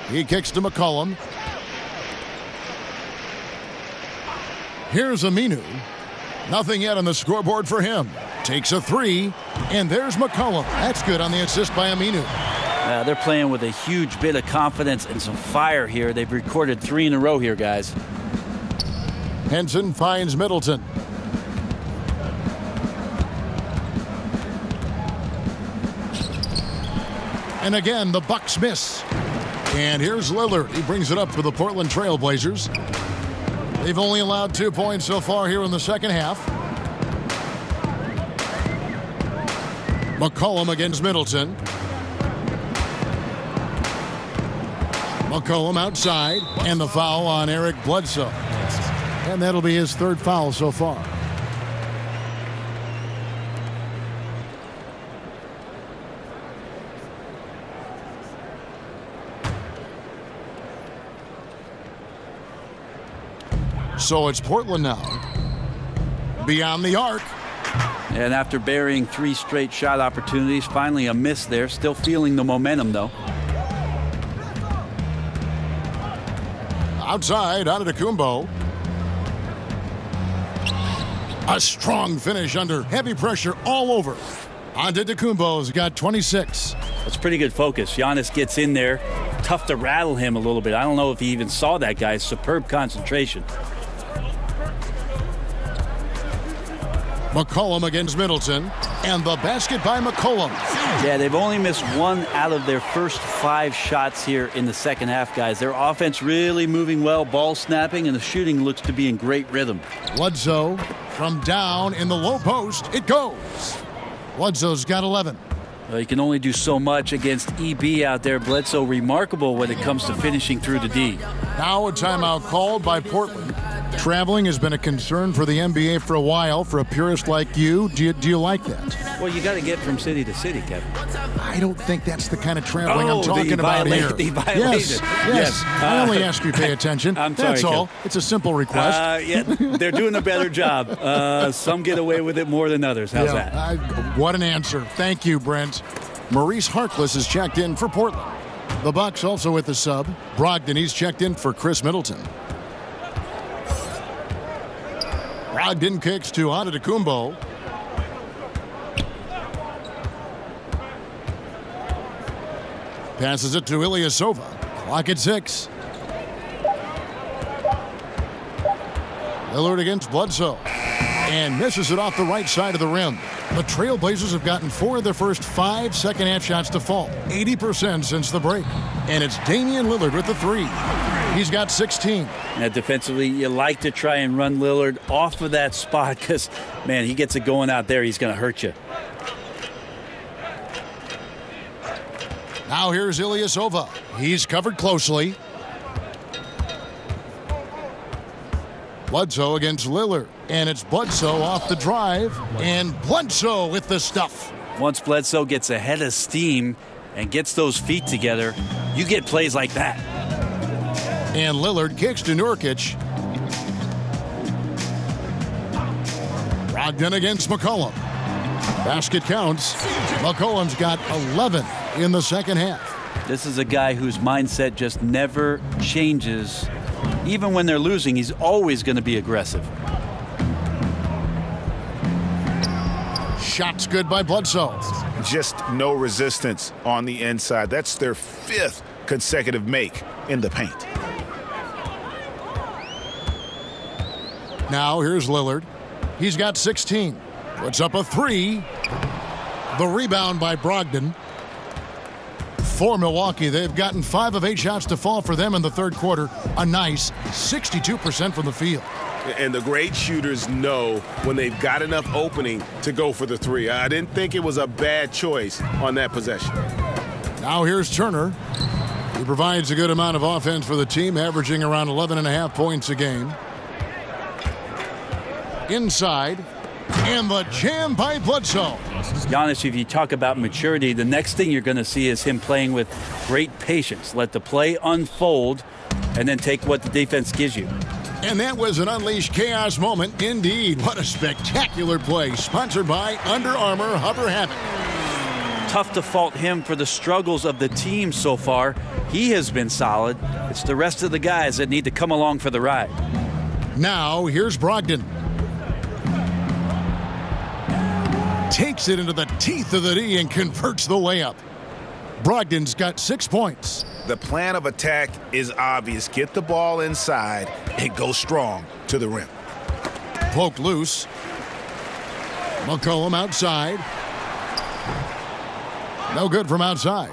He kicks to McCollum. Here's Aminu. Nothing yet on the scoreboard for him. Takes a three, and there's McCollum. That's good on the assist by Aminu. They're playing with a huge bit of confidence and some fire here. They've recorded 3 in a row here, guys. Henson finds Middleton. And again, the Bucks miss. And here's Lillard. He brings it up for the Portland Trail Blazers. They've only allowed 2 points so far here in the second half. McCollum against Middleton. McCollum outside, and the foul on Eric Bledsoe. And that'll be his 3rd foul so far. So it's Portland now. Beyond the arc. And after burying 3 straight shot opportunities, finally a miss there. Still feeling the momentum, though. Outside, Antetokounmpo. A strong finish under heavy pressure all over. Antetokounmpo's got 26. That's pretty good focus. Giannis gets in there. Tough to rattle him a little bit. I don't know if he even saw that guy's superb concentration. McCollum against Middleton, and the basket by McCollum. Yeah, they've only missed 1 out of their first 5 shots here in the second half, guys. Their offense really moving well, ball snapping, and the shooting looks to be in great rhythm. Bledsoe from down in the low post. It goes. Bledsoe's got 11. Well, you can only do so much against EB out there. Bledsoe remarkable when it comes to finishing through the D. Now a timeout called by Portland. Traveling has been a concern for the NBA for a while. For a purist like you, do you like that? Well, you got to get from city to city, Kevin. I don't think that's the kind of traveling I'm talking about here. Yes. I only ask you pay attention. I'm sorry, that's all. Kevin. It's a simple request. Yeah, they're doing a better job. Some get away with it more than others. How's that? What an answer. Thank you, Brent. Maurice Harkless is checked in for Portland. The Bucks also with the sub. Brogdon, he's checked in for Chris Middleton. Brogdon kicks to Antetokounmpo. Passes it to Ilyasova. Clock at 6. Lillard against Bledsoe. And misses it off the right side of the rim. The Trailblazers have gotten 4 of their first 5 second-half shots to fall. 80% since the break. And it's Damian Lillard with the 3. He's got 16. Now, defensively, you like to try and run Lillard off of that spot because, man, he gets it going out there, he's going to hurt you. Now here's Ilyasova. He's covered closely. Bledsoe against Lillard. And it's Bledsoe off the drive. And Bledsoe with the stuff. Once Bledsoe gets ahead of steam and gets those feet together, you get plays like that. And Lillard kicks to Nurkic. Brogdon against McCollum. Basket counts. McCollum's got 11 in the second half. This is a guy whose mindset just never changes. Even when they're losing, he's always going to be aggressive. Shots good by Bledsoe. Just no resistance on the inside. That's their 5th consecutive make in the paint. Now here's Lillard. He's got 16. Puts up a 3. The rebound by Brogdon. For Milwaukee, they've gotten 5 of 8 shots to fall for them in the third quarter. A nice 62% from the field. And the great shooters know when they've got enough opening to go for the 3. I didn't think it was a bad choice on that possession. Now here's Turner. He provides a good amount of offense for the team, averaging around 11.5 points a game. Inside, and the jam by Bledsoe. Giannis, if you talk about maturity, the next thing you're going to see is him playing with great patience. Let the play unfold, and then take what the defense gives you. And that was an unleashed chaos moment. Indeed, what a spectacular play. Sponsored by Under Armour Hover Havoc. Tough to fault him for the struggles of the team so far. He has been solid. It's the rest of the guys that need to come along for the ride. Now, here's Brogdon. Takes it into the teeth of the D and converts the layup. Brogdon's got 6 points. The plan of attack is obvious. Get the ball inside and go strong to the rim. Poked loose. McCollum outside. No good from outside.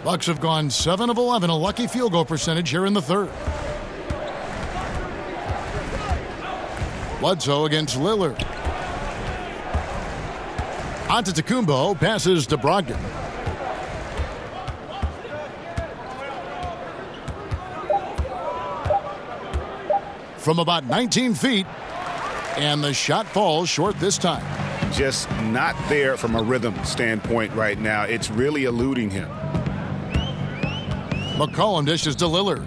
Bucks have gone 7 of 11, a lucky field goal percentage here in the third. Bledsoe against Lillard. Antetokounmpo passes to Brogdon. From about 19 feet, and the shot falls short this time. Just not there from a rhythm standpoint right now. It's really eluding him. McCollum dishes to Lillard.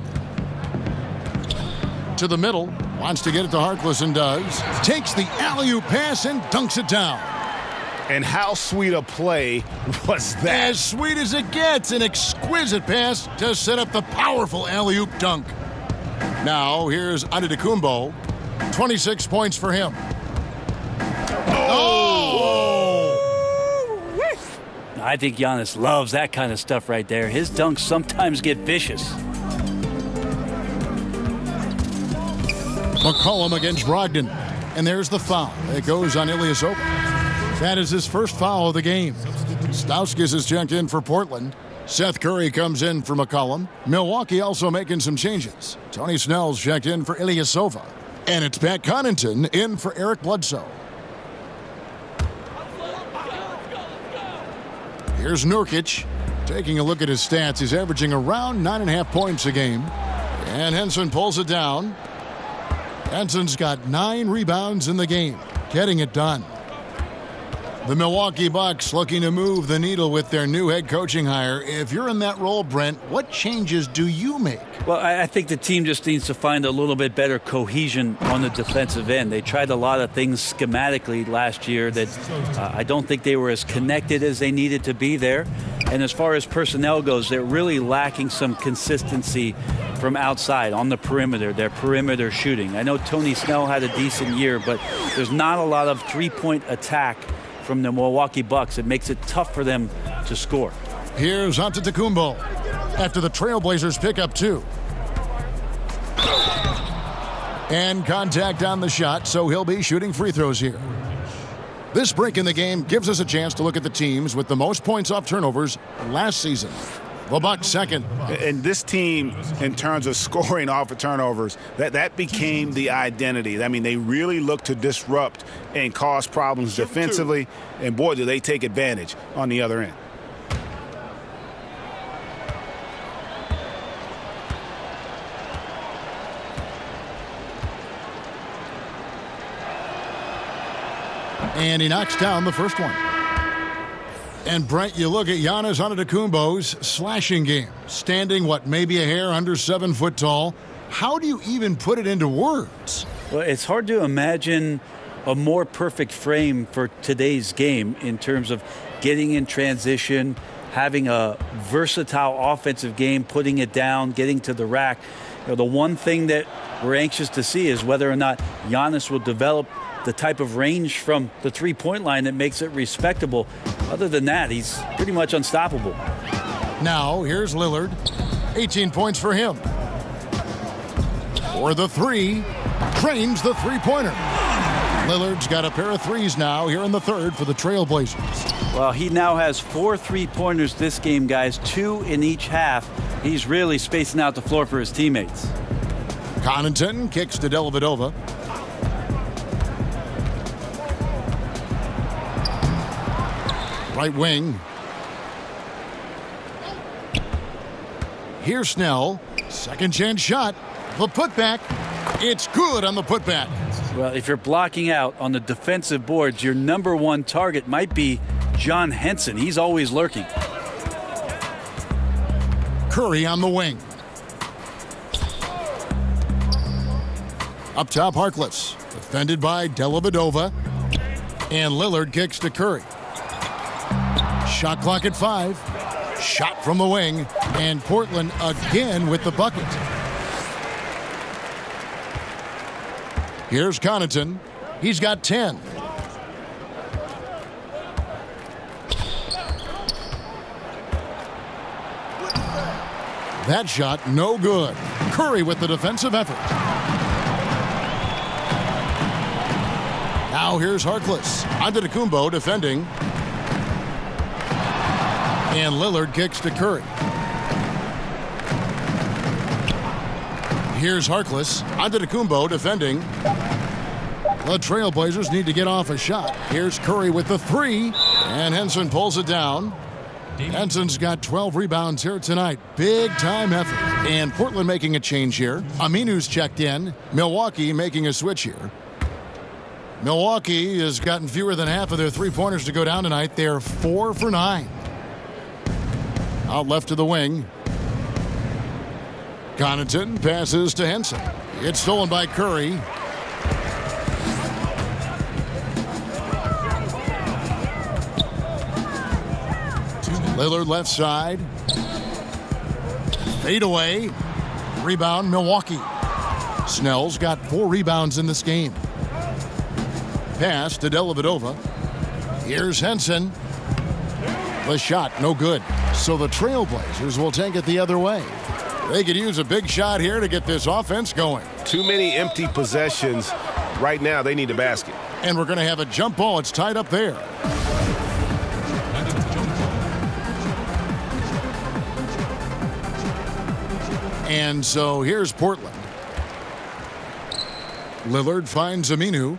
To the middle. Wants to get it to Harkless and does. Takes the alley-oop pass and dunks it down. And how sweet a play was that? As sweet as it gets. An exquisite pass to set up the powerful alley-oop dunk. Now, here's Antetokounmpo. 26 points for him. Oh! I think Giannis loves that kind of stuff right there. His dunks sometimes get vicious. McCollum against Brogdon. And there's the foul. It goes on Ilyasova. That is his first foul of the game. Stauskas is checked in for Portland. Seth Curry comes in for McCollum. Milwaukee also making some changes. Tony Snell's checked in for Ilyasova. And it's Pat Connaughton in for Eric Bledsoe. Here's Nurkic. Taking a look at his stats, he's averaging around 9.5 points a game. And Henson pulls it down. Henson's got 9 rebounds in the game, getting it done. The Milwaukee Bucks looking to move the needle with their new head coaching hire. If you're in that role, Brent, what changes do you make? Well, I think the team just needs to find a little bit better cohesion on the defensive end. They tried a lot of things schematically last year that I don't think they were as connected as they needed to be there. And as far as personnel goes, they're really lacking some consistency from outside on the perimeter, their perimeter shooting. I know Tony Snell had a decent year, but there's not a lot of three-point attack from the Milwaukee Bucks. It makes it tough for them to score. Here's Antetokounmpo after the Trailblazers pick up 2. And contact on the shot, so he'll be shooting free throws here. This break in the game gives us a chance to look at the teams with the most points off turnovers last season. The Bucks second. And this team, in terms of scoring off of turnovers, that became the identity. I mean, they really look to disrupt and cause problems defensively, and boy, do they take advantage on the other end. And he knocks down the first one. And Brent, you look at Giannis Antetokounmpo's slashing game, standing maybe a hair under 7 foot tall. How do you even put it into words? Well, it's hard to imagine a more perfect frame for today's game in terms of getting in transition, having a versatile offensive game, putting it down, getting to the rack. The one thing that we're anxious to see is whether or not Giannis will develop the type of range from the three-point line that makes it respectable. Other than that, he's pretty much unstoppable. Now, here's Lillard. 18 points for him. For the 3, trains the three-pointer. Lillard's got a pair of threes now here in the third for the Trailblazers. Well, he now has 4 three-pointers this game, guys, 2 in each half. He's really spacing out the floor for his teammates. Connaughton kicks to Dellavedova. Right wing. Here's Snell. Second chance shot. The putback. It's good on the putback. Well, if you're blocking out on the defensive boards, your number 1 target might be John Henson. He's always lurking. Curry on the wing. Up top, Harkless. Defended by Dellavedova. And Lillard kicks to Curry. Shot clock at 5. Shot from the wing. And Portland again with the bucket. Here's Connaughton. He's got 10. That shot, no good. Curry with the defensive effort. Now here's Harkless. Antetokounmpo defending. And Lillard kicks to Curry. Here's Harkless. Antetokounmpo defending. The Trailblazers need to get off a shot. Here's Curry with the three. And Henson pulls it down. Henson's got 12 rebounds here tonight. Big time effort. And Portland making a change here. Aminu's checked in. Milwaukee making a switch here. Milwaukee has gotten fewer than half of their three-pointers to go down tonight. They're 4 for 9. Out left to the wing. Connaughton passes to Henson. It's stolen by Curry. Lillard left side. Fade away. Rebound Milwaukee. Snell's got 4 rebounds in this game. Pass to Dellavedova. Here's Henson. The shot, no good. So the Trailblazers will take it the other way. They could use a big shot here to get this offense going. Too many empty possessions. Right now, they need a basket. And we're going to have a jump ball. It's tied up there. And so here's Portland. Lillard finds Aminu.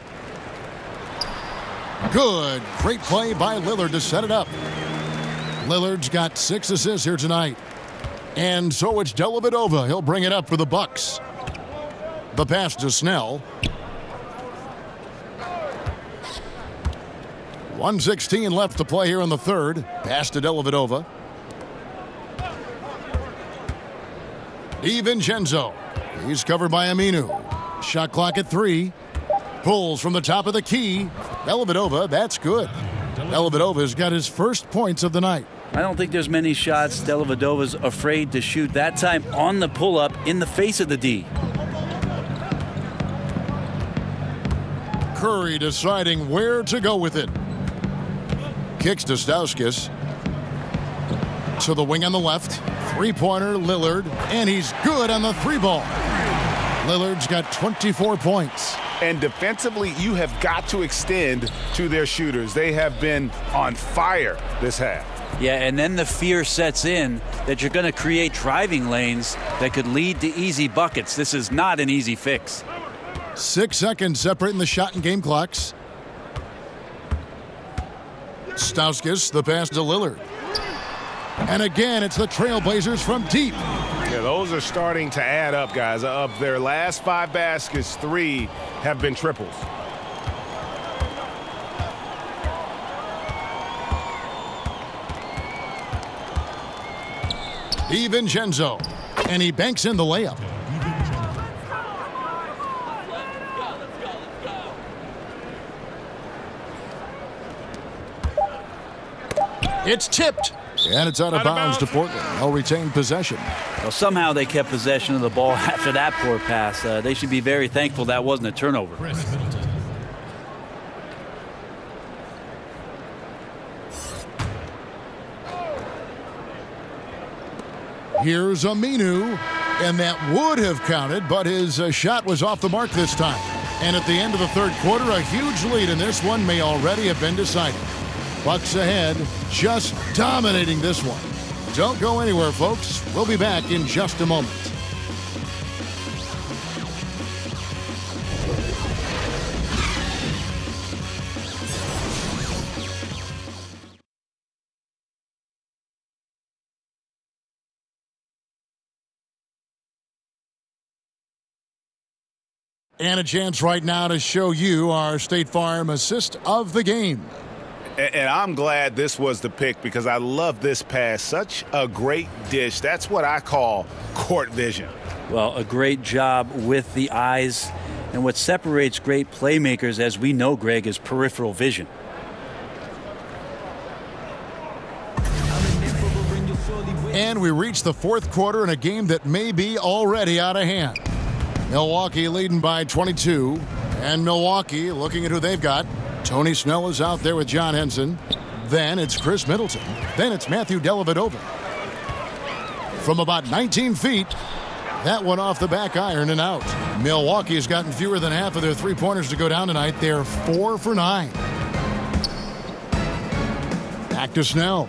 Good. Great play by Lillard to set it up. Lillard's got 6 assists here tonight. And so it's Dellavedova. He'll bring it up for the Bucks. The pass to Snell. 1:16 left to play here in the third. Pass to Dellavedova. DiVincenzo. He's covered by Aminu. Shot clock at 3. Pulls from the top of the key. Dellavedova, that's good. Dellavedova's got his first points of the night. I don't think there's many shots Dellavedova's afraid to shoot. That time on the pull-up in the face of the D. Curry deciding where to go with it. Kicks to Stauskas. To the wing on the left. Three-pointer, Lillard, and he's good on the 3-ball. Lillard's got 24 points. And defensively, you have got to extend to their shooters. They have been on fire this half. Yeah, and then the fear sets in that you're going to create driving lanes that could lead to easy buckets. This is not an easy fix. 6 seconds separating the shot and game clocks. Stauskas, the pass to Lillard. And again, it's the Trailblazers from deep. Yeah, those are starting to add up, guys. Of their last 5 baskets, 3 have been triples. DiVincenzo. And he banks in the layup. It's tipped. And it's out of bounds to Portland. They'll retain possession. Well, somehow they kept possession of the ball after that poor pass. They should be very thankful that wasn't a turnover. Here's Aminu. And that would have counted, but his shot was off the mark this time. And at the end of the third quarter, a huge lead in this one may already have been decided. Bucks ahead, just dominating this one. Don't go anywhere, folks. We'll be back in just a moment. And a chance right now to show you our State Farm assist of the game. And I'm glad this was the pick because I love this pass. Such a great dish. That's what I call court vision. Well, a great job with the eyes. And what separates great playmakers, as we know, Greg, is peripheral vision. And we reach the fourth quarter in a game that may be already out of hand. Milwaukee leading by 22. And Milwaukee, looking at who they've got. Tony Snell is out there with John Henson. Then it's Chris Middleton. Then it's Matthew Dellavedova. From about 19 feet, that one off the back iron and out. Milwaukee has gotten fewer than half of their three-pointers to go down tonight. They're 4 for 9. Back to Snell.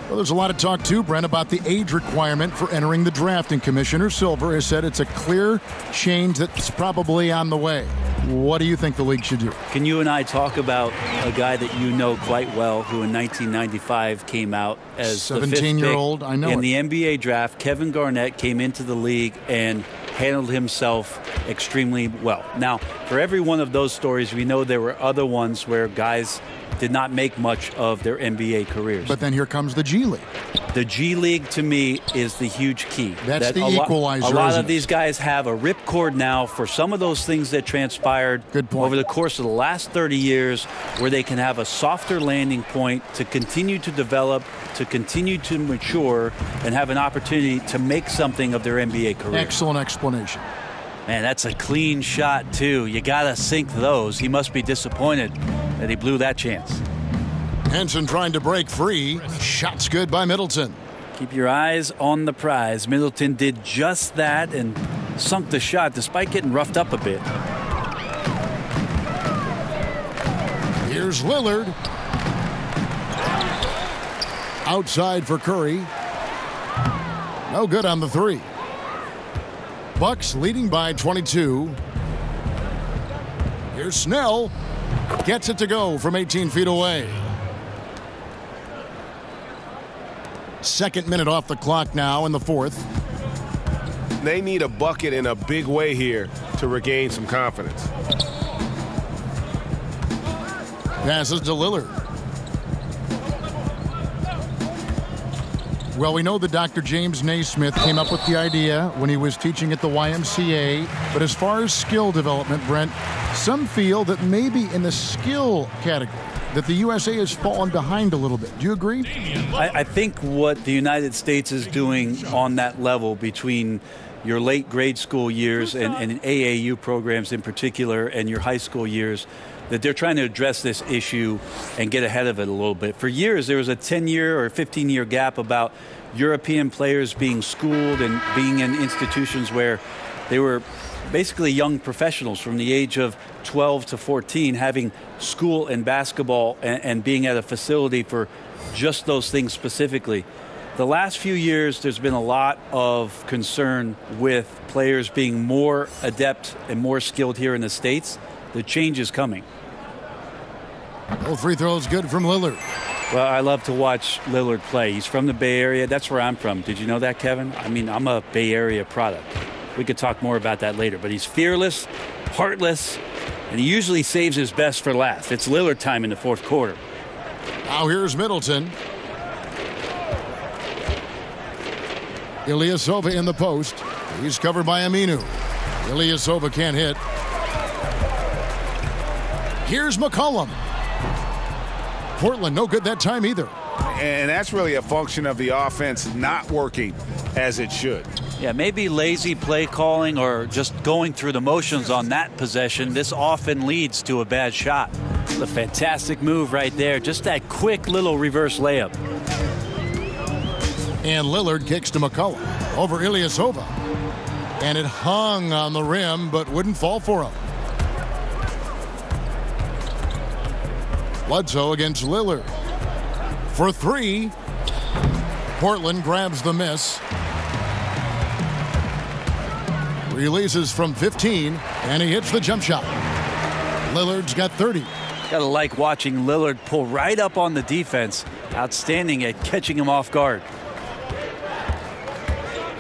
Well, there's a lot of talk, too, Brent, about the age requirement for entering the draft, and Commissioner Silver has said it's a clear change that's probably on the way. What do you think the league should do? Can you and I talk about a guy that you know quite well who in 1995 came out as the 17-year-old? I know in it. the NBA draft. Kevin Garnett came into the league and handled himself extremely well. Now, for every one of those stories, we know there were other ones where guys did not make much of their NBA careers. But then here comes the G League. The G League, to me, is the huge key. That's the equalizer. A lot of these guys have a ripcord now for some of those things that transpired over the course of the last 30 years, where they can have a softer landing point to continue to develop, to continue to mature, and have an opportunity to make something of their NBA career. Excellent explanation. Man, that's a clean shot, too. You got to sink those. He must be disappointed that he blew that chance. Henson trying to break free. Shot's good by Middleton. Keep your eyes on the prize. Middleton did just that and sunk the shot despite getting roughed up a bit. Here's Lillard. Outside for Curry. No good on the three. Bucks leading by 22. Here's Snell. Gets it to go from 18 feet away. Second minute off the clock now in the fourth. They need a bucket in a big way here to regain some confidence. Passes to Lillard. Well, we know that Dr. James Naismith came up with the idea when he was teaching at the YMCA. But as far as skill development, Brent, some feel that maybe in the skill category that the USA has fallen behind a little bit. Do you agree? I think what the United States is doing on that level between your late grade school years and AAU programs in particular and your high school years, that they're trying to address this issue and get ahead of it a little bit. For years, there was a 10-year or 15-year gap about European players being schooled and being in institutions where they were basically young professionals from the age of 12 to 14 having school and basketball and being at a facility for just those things specifically. The last few years, there's been a lot of concern with players being more adept and more skilled here in the States. The change is coming. No free throws good from Lillard. Well, I love to watch Lillard play. He's from the Bay Area. That's where I'm from. Did you know that, Kevin? I mean, I'm a Bay Area product. We could talk more about that later. But he's fearless, heartless, and he usually saves his best for last. It's Lillard time in the fourth quarter. Now here's Middleton. Ilyasova in the post. He's covered by Aminu. Ilyasova can't hit. Here's McCollum. Portland, no good that time either. And that's really a function of the offense not working as it should. Yeah, maybe lazy play calling or just going through the motions on that possession. This often leads to a bad shot. It's a fantastic move right there. Just that quick little reverse layup. And Lillard kicks to McCollum over Ilyasova. And it hung on the rim but wouldn't fall for him. Bledsoe against Lillard. For three. Portland grabs the miss. Releases from 15, and he hits the jump shot. Lillard's got 30. Gotta like watching Lillard pull right up on the defense. Outstanding at catching him off guard.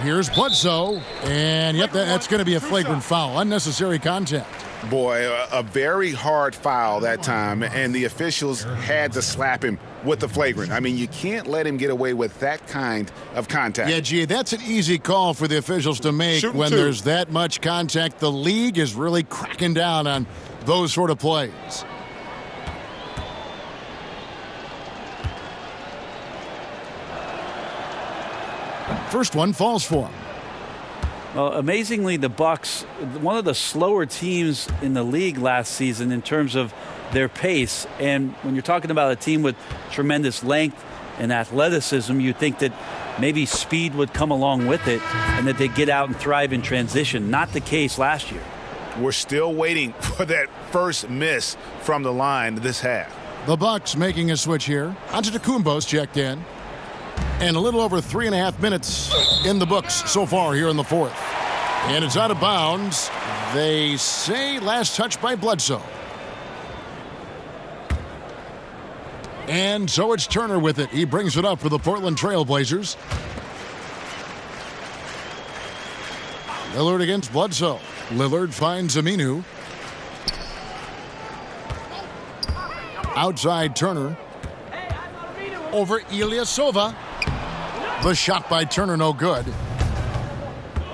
Here's Bledsoe, and yep, that's going to be a flagrant foul. Unnecessary contact. Boy, a very hard foul that time, and the officials had to slap him with the flagrant. I mean, you can't let him get away with that kind of contact. Yeah, gee, that's an easy call for the officials to make when there's that much contact. The league is really cracking down on those sort of plays. First one falls for him. Well, amazingly, the Bucks, one of the slower teams in the league last season in terms of their pace. And when you're talking about a team with tremendous length and athleticism, you think that maybe speed would come along with it and that they'd get out and thrive in transition. Not the case last year. We're still waiting for that first miss from the line this half. The Bucks making a switch here. Antetokounmpo's checked in. And a little over 3.5 minutes in the books so far here in the fourth. And it's out of bounds. They say last touch by Bledsoe. And so it's Turner with it. He brings it up for the Portland Trail Blazers. Lillard against Bledsoe. Lillard finds Aminu. Outside Turner. Over Ilyasova. The shot by Turner no good.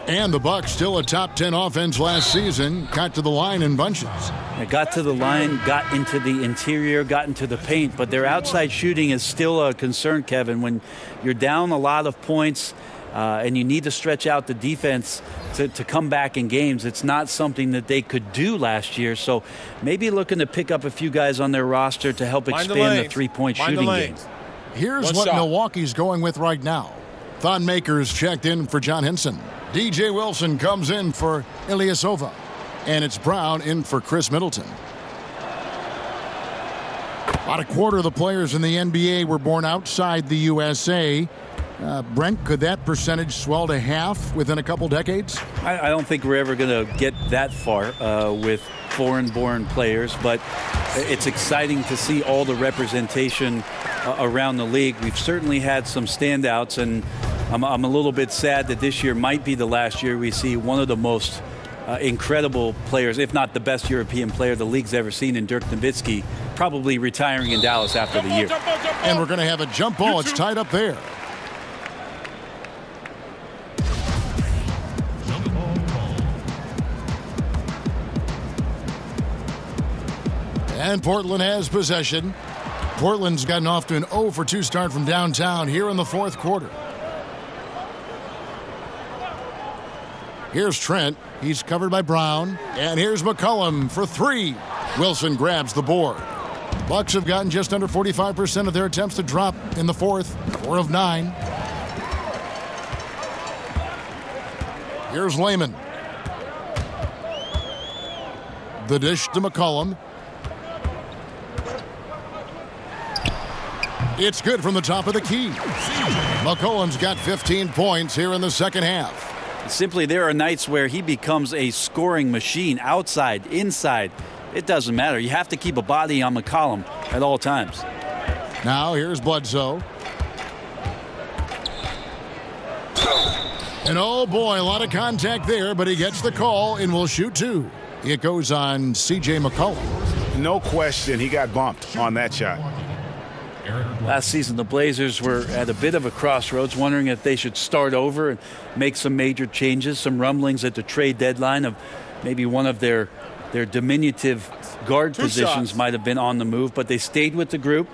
And the Bucks still a top 10 offense last season. Got to the line in bunches. They got to the line, got into the interior, got into the paint, but their outside shooting is still a concern, Kevin. When you're down a lot of points and you need to stretch out the defense to come back in games, it's not something that they could do last year. So maybe looking to pick up a few guys on their roster to help expand the three-point shooting game. Here's what Milwaukee's going with right now. Thon Maker's checked in for John Henson. DJ Wilson comes in for Ilyasova. And it's Brown in for Chris Middleton. About a quarter of the players in the NBA were born outside the USA. Brent, could that percentage swell to half within a couple decades? I don't think we're ever going to get that far with foreign-born players, but it's exciting to see all the representation around the league. We've certainly had some standouts, and I'm a little bit sad that this year might be the last year we see one of the most incredible players, if not the best European player the league's ever seen, in Dirk Nowitzki, probably retiring in Dallas after the year. And we're going to have a jump ball. It's tied up there. And Portland has possession. Portland's gotten off to an 0-for-2 start from downtown here in the fourth quarter. Here's Trent. He's covered by Brown. And here's McCollum for three. Wilson grabs the board. Bucks have gotten just under 45% of their attempts to drop in the fourth. 4 of 9. Here's Layman. The dish to McCollum. It's good from the top of the key. McCollum's got 15 points here in the second half. Simply, there are nights where he becomes a scoring machine, outside, inside. It doesn't matter. You have to keep a body on McCollum at all times. Now here's Bledsoe. And oh boy, a lot of contact there, but he gets the call and will shoot two. It goes on C.J. McCollum. No question, he got bumped on that shot. Last season, the Blazers were at a bit of a crossroads, wondering if they should start over and make some major changes. Some rumblings at the trade deadline of maybe one of their diminutive guard positions might have been on the move, but they stayed with the group.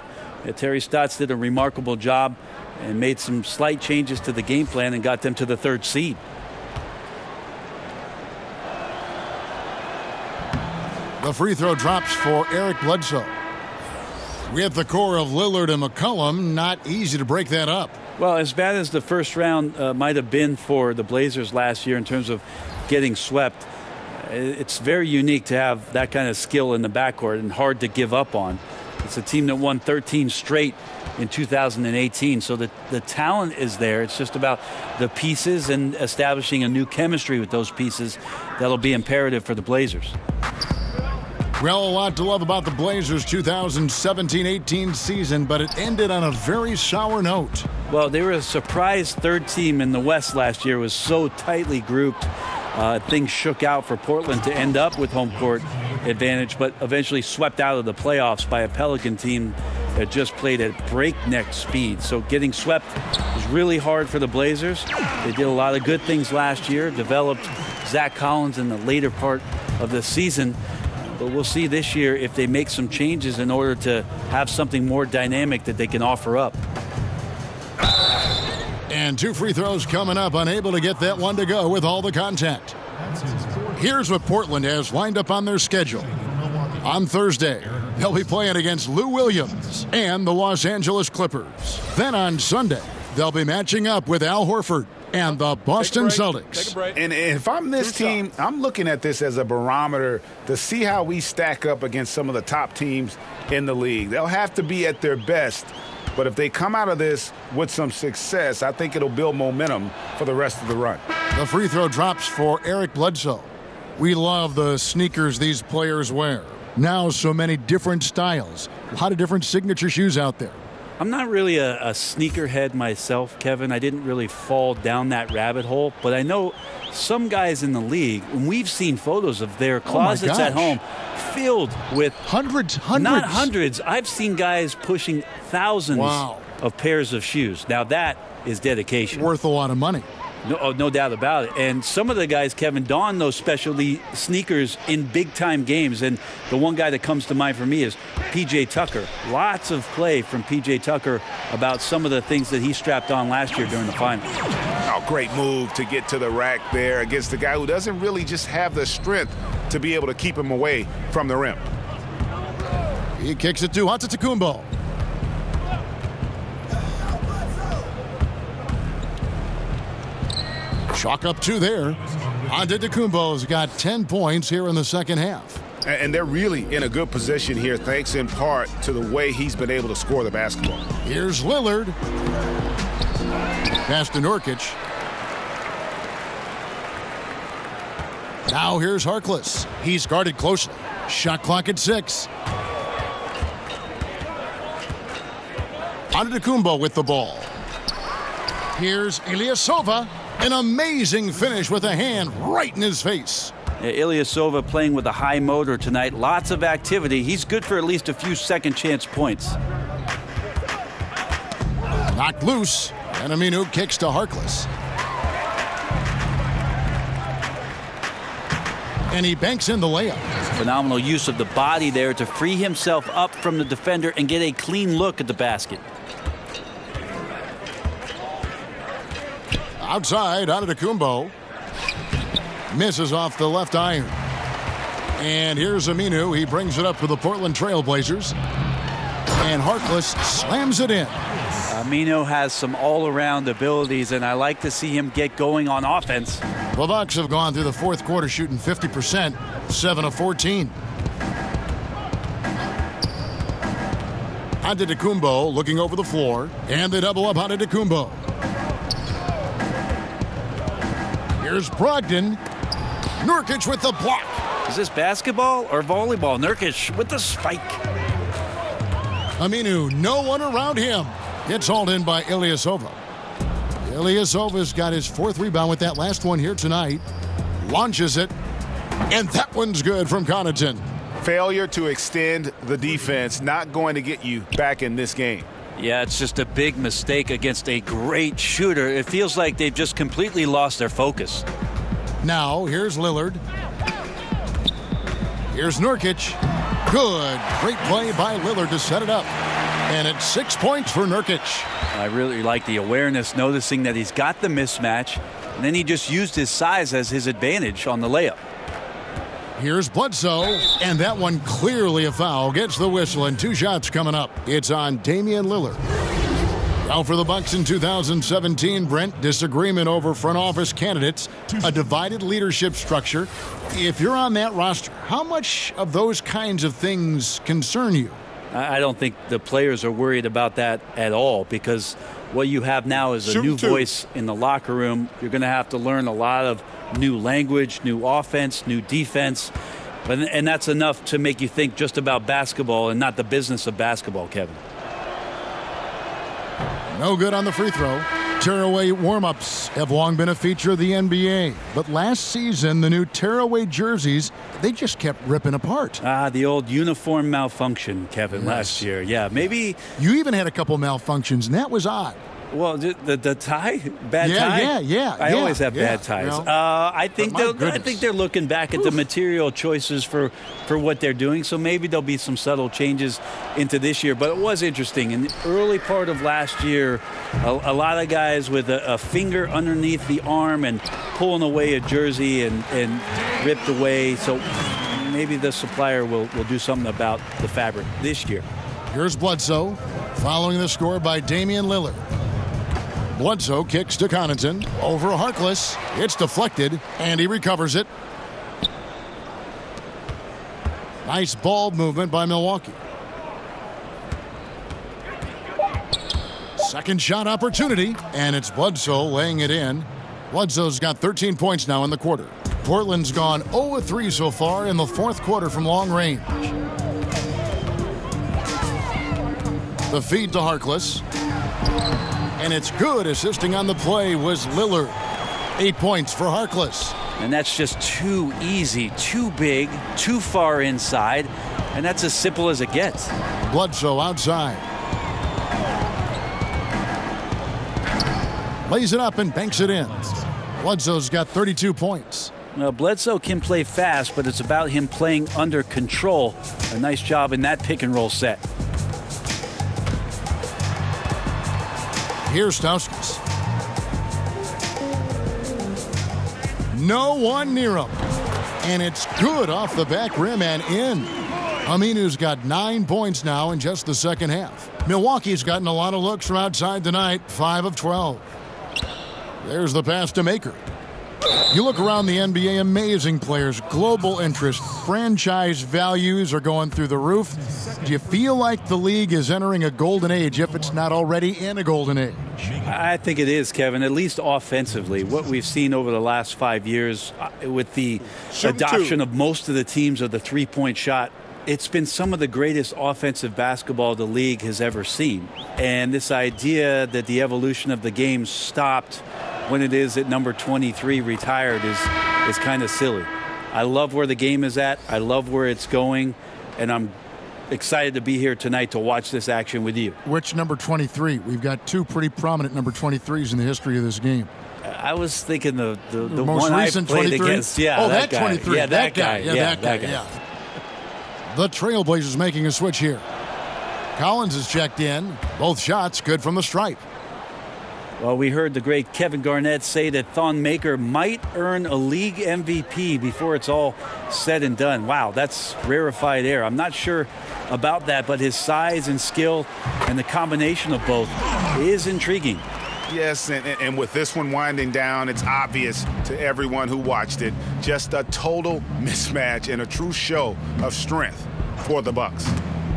Terry Stotts did a remarkable job and made some slight changes to the game plan and got them to the third seed. The free throw drops for Eric Bledsoe. With the core of Lillard and McCollum, not easy to break that up. Well, as bad as the first round might have been for the Blazers last year in terms of getting swept, it's very unique to have that kind of skill in the backcourt and hard to give up on. It's a team that won 13 straight in 2018, so the talent is there. It's just about the pieces and establishing a new chemistry with those pieces that'll be imperative for the Blazers. Well, a lot to love about the Blazers' 2017-18 season, but it ended on a very sour note. Well, they were a surprise third team in the West last year. It was so tightly grouped. Things shook out for Portland to end up with home court advantage, but eventually swept out of the playoffs by a Pelican team that just played at breakneck speed. So getting swept was really hard for the Blazers. They did a lot of good things last year, developed Zach Collins in the later part of the season. But we'll see this year if they make some changes in order to have something more dynamic that they can offer up. And 2 free throws coming up, unable to get that one to go with all the contact. Here's what Portland has lined up on their schedule. On Thursday, they'll be playing against Lou Williams and the Los Angeles Clippers. Then on Sunday, they'll be matching up with Al Horford and the Boston Celtics. And if I'm this team, I'm looking at this as a barometer to see how we stack up against some of the top teams in the league. They'll have to be at their best, but if they come out of this with some success, I think it'll build momentum for the rest of the run. The free throw drops for Eric Bledsoe. We love the sneakers these players wear. Now so many different styles, a lot of different signature shoes out there. I'm not really a sneakerhead myself, Kevin. I didn't really fall down that rabbit hole, but I know some guys in the league, and we've seen photos of their closets at home filled with hundreds. Not hundreds. I've seen guys pushing thousands of pairs of shoes. Now that is dedication. Worth a lot of money. No doubt about it. And some of the guys, Kevin, don those specialty sneakers in big-time games. And the one guy that comes to mind for me is P.J. Tucker. Lots of play from P.J. Tucker about some of the things that he strapped on last year during the finals. Oh, great move to get to the rack there against the guy who doesn't really just have the strength to be able to keep him away from the rim. He kicks it to Antetokounmpo. Chalk up 2 there. Antetokounmpo's got 10 points here in the second half. And they're really in a good position here, thanks in part to the way he's been able to score the basketball. Here's Lillard. Pass to Nurkic. Now here's Harkless. He's guarded closely. Shot clock at 6. Antetokounmpo with the ball. Here's Ilyasova. An amazing finish with a hand right in his face. Ilyasova playing with a high motor tonight. Lots of activity. He's good for at least a few second chance points. Knocked loose. And Aminu kicks to Harkless. And he banks in the layup. Phenomenal use of the body there to free himself up from the defender and get a clean look at the basket. Outside, Antetokounmpo misses off the left iron. And here's Aminu. He brings it up for the Portland Trail Blazers. And Harkless slams it in. Aminu has some all-around abilities, and I like to see him get going on offense. The Bucks have gone through the fourth quarter shooting 50%, 7 of 14. Antetokounmpo looking over the floor, and they double up Antetokounmpo. Here's Brogdon. Nurkic with the block. Is this basketball or volleyball? Nurkic with the spike. Aminu, no one around him. It's hauled in by Ilyasova. Ilyasova's got his 4th rebound with that last one here tonight. Launches it. And that one's good from Connaughton. Failure to extend the defense, not going to get you back in this game. Yeah, it's just a big mistake against a great shooter. It feels like they've just completely lost their focus. Now, here's Lillard. Here's Nurkic. Good. Great play by Lillard to set it up. And it's 6 points for Nurkic. I really like the awareness, noticing that he's got the mismatch, and then he just used his size as his advantage on the layup. Here's Bledsoe, and that one clearly a foul. Gets the whistle, and 2 shots coming up. It's on Damian Lillard. Now for the Bucks in 2017, Brent, disagreement over front office candidates, a divided leadership structure. If you're on that roster, how much of those kinds of things concern you? I don't think the players are worried about that at all, because what you have now is a new voice in the locker room. You're going to have to learn a lot of new language, new offense, new defense. And that's enough to make you think just about basketball and not the business of basketball, Kevin. No good on the free throw. Tearaway warm-ups have long been a feature of the NBA. But last season, the new tearaway jerseys, they just kept ripping apart. The old uniform malfunction, Kevin, last year. Yeah, maybe. You even had a couple malfunctions, and that was odd. Well, the tie, bad tie. Yeah. I always have bad ties. You know, I think they're looking back at the material choices for what they're doing. So maybe there'll be some subtle changes into this year. But it was interesting in the early part of last year. A lot of guys with a finger underneath the arm and pulling away a jersey and ripped away. So maybe the supplier will do something about the fabric this year. Here's Bledsoe, following the score by Damian Lillard. Bledsoe kicks to Connaughton. Over Harkless. It's deflected, and he recovers it. Nice ball movement by Milwaukee. Second shot opportunity, and it's Bledsoe laying it in. Bledsoe's got 13 points now in the quarter. Portland's gone 0-3 so far in the fourth quarter from long range. The feed to Harkless. And it's good. Assisting on the play was Lillard. 8 points for Harkless. And that's just too easy, too big, too far inside. And that's as simple as it gets. Bledsoe outside. Lays it up and banks it in. Bledsoe's got 32 points. Well, Bledsoe can play fast, but it's about him playing under control. A nice job in that pick and roll set. Here's Stauskas. No one near him. And it's good off the back rim and in. Aminu's got 9 points now in just the second half. Milwaukee's gotten a lot of looks from outside tonight, 5 of 12. There's the pass to Maker. You look around the NBA, amazing players, global interest, franchise values are going through the roof. Do you feel like the league is entering a golden age if it's not already in a golden age? I think it is, Kevin, at least offensively. What we've seen over the last 5 years with the adoption of most of the teams of the three-point shot, it's been some of the greatest offensive basketball the league has ever seen. And this idea that the evolution of the game stopped when it is at number 23 retired is kind of silly. I love where the game is at. I love where it's going. And I'm excited to be here tonight to watch this action with you. Which number 23? We've got two pretty prominent number 23s in the history of this game. I was thinking the most one recent I played 23? against. Yeah, oh, that that guy. 23. Yeah, that guy. Yeah, that guy. guy. The Trailblazers making a switch here. Collins is checked in. Both shots good from the stripe. Well, we heard the great Kevin Garnett say that Thon Maker might earn a league MVP before it's all said and done. Wow, that's rarefied air. I'm not sure about that, but his size and skill and the combination of both is intriguing. Yes, and with this one winding down, it's obvious to everyone who watched it. Just a total mismatch and a true show of strength for the Bucks.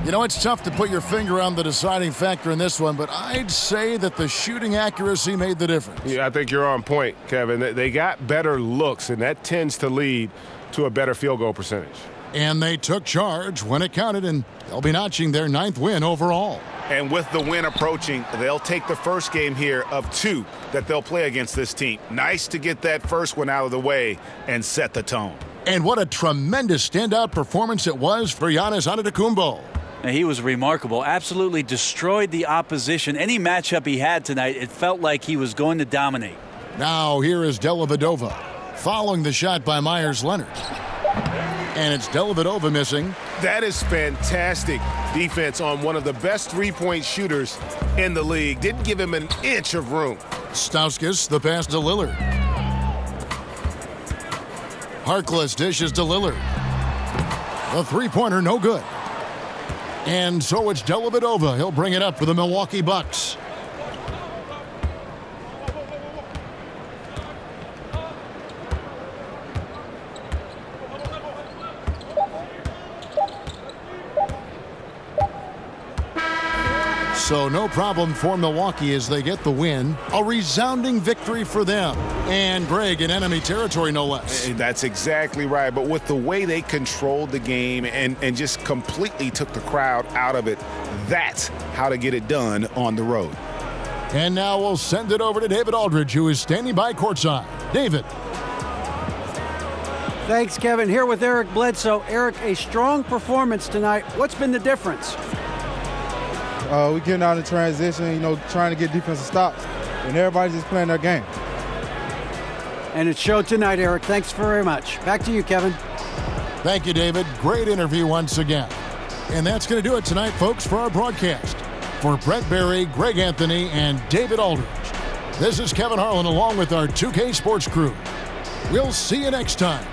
You know, it's tough to put your finger on the deciding factor in this one, but I'd say that the shooting accuracy made the difference. Yeah, I think you're on point, Kevin. They got better looks, and that tends to lead to a better field goal percentage. And they took charge when it counted, and they'll be notching their 9th win overall. And with the win approaching, they'll take the first game here of 2 that they'll play against this team. Nice to get that first one out of the way and set the tone. And what a tremendous standout performance it was for Giannis Antetokounmpo. And he was remarkable, absolutely destroyed the opposition. Any matchup he had tonight, it felt like he was going to dominate. Now here is Dellavedova, following the shot by Myers-Leonard. And it's Dellavedova missing. That is fantastic defense on one of the best three-point shooters in the league. Didn't give him an inch of room. Stauskas, the pass to Lillard. Harkless dishes to Lillard. The three-pointer, no good. And so it's Dellavedova. He'll bring it up for the Milwaukee Bucks. So no problem for Milwaukee as they get the win. A resounding victory for them. And Greg in enemy territory, no less. That's exactly right. But with the way they controlled the game and just completely took the crowd out of it, that's how to get it done on the road. And now we'll send it over to David Aldridge, who is standing by courtside. David. Thanks, Kevin. Here with Eric Bledsoe. Eric, a strong performance tonight. What's been the difference? We getting out in transition, trying to get defensive stops, and everybody's just playing their game. And it showed tonight, Eric. Thanks very much. Back to you, Kevin. Thank you, David. Great interview once again. And that's going to do it tonight, folks, for our broadcast. For Brett Berry, Greg Anthony, and David Aldridge, this is Kevin Harlan along with our 2K Sports crew. We'll see you next time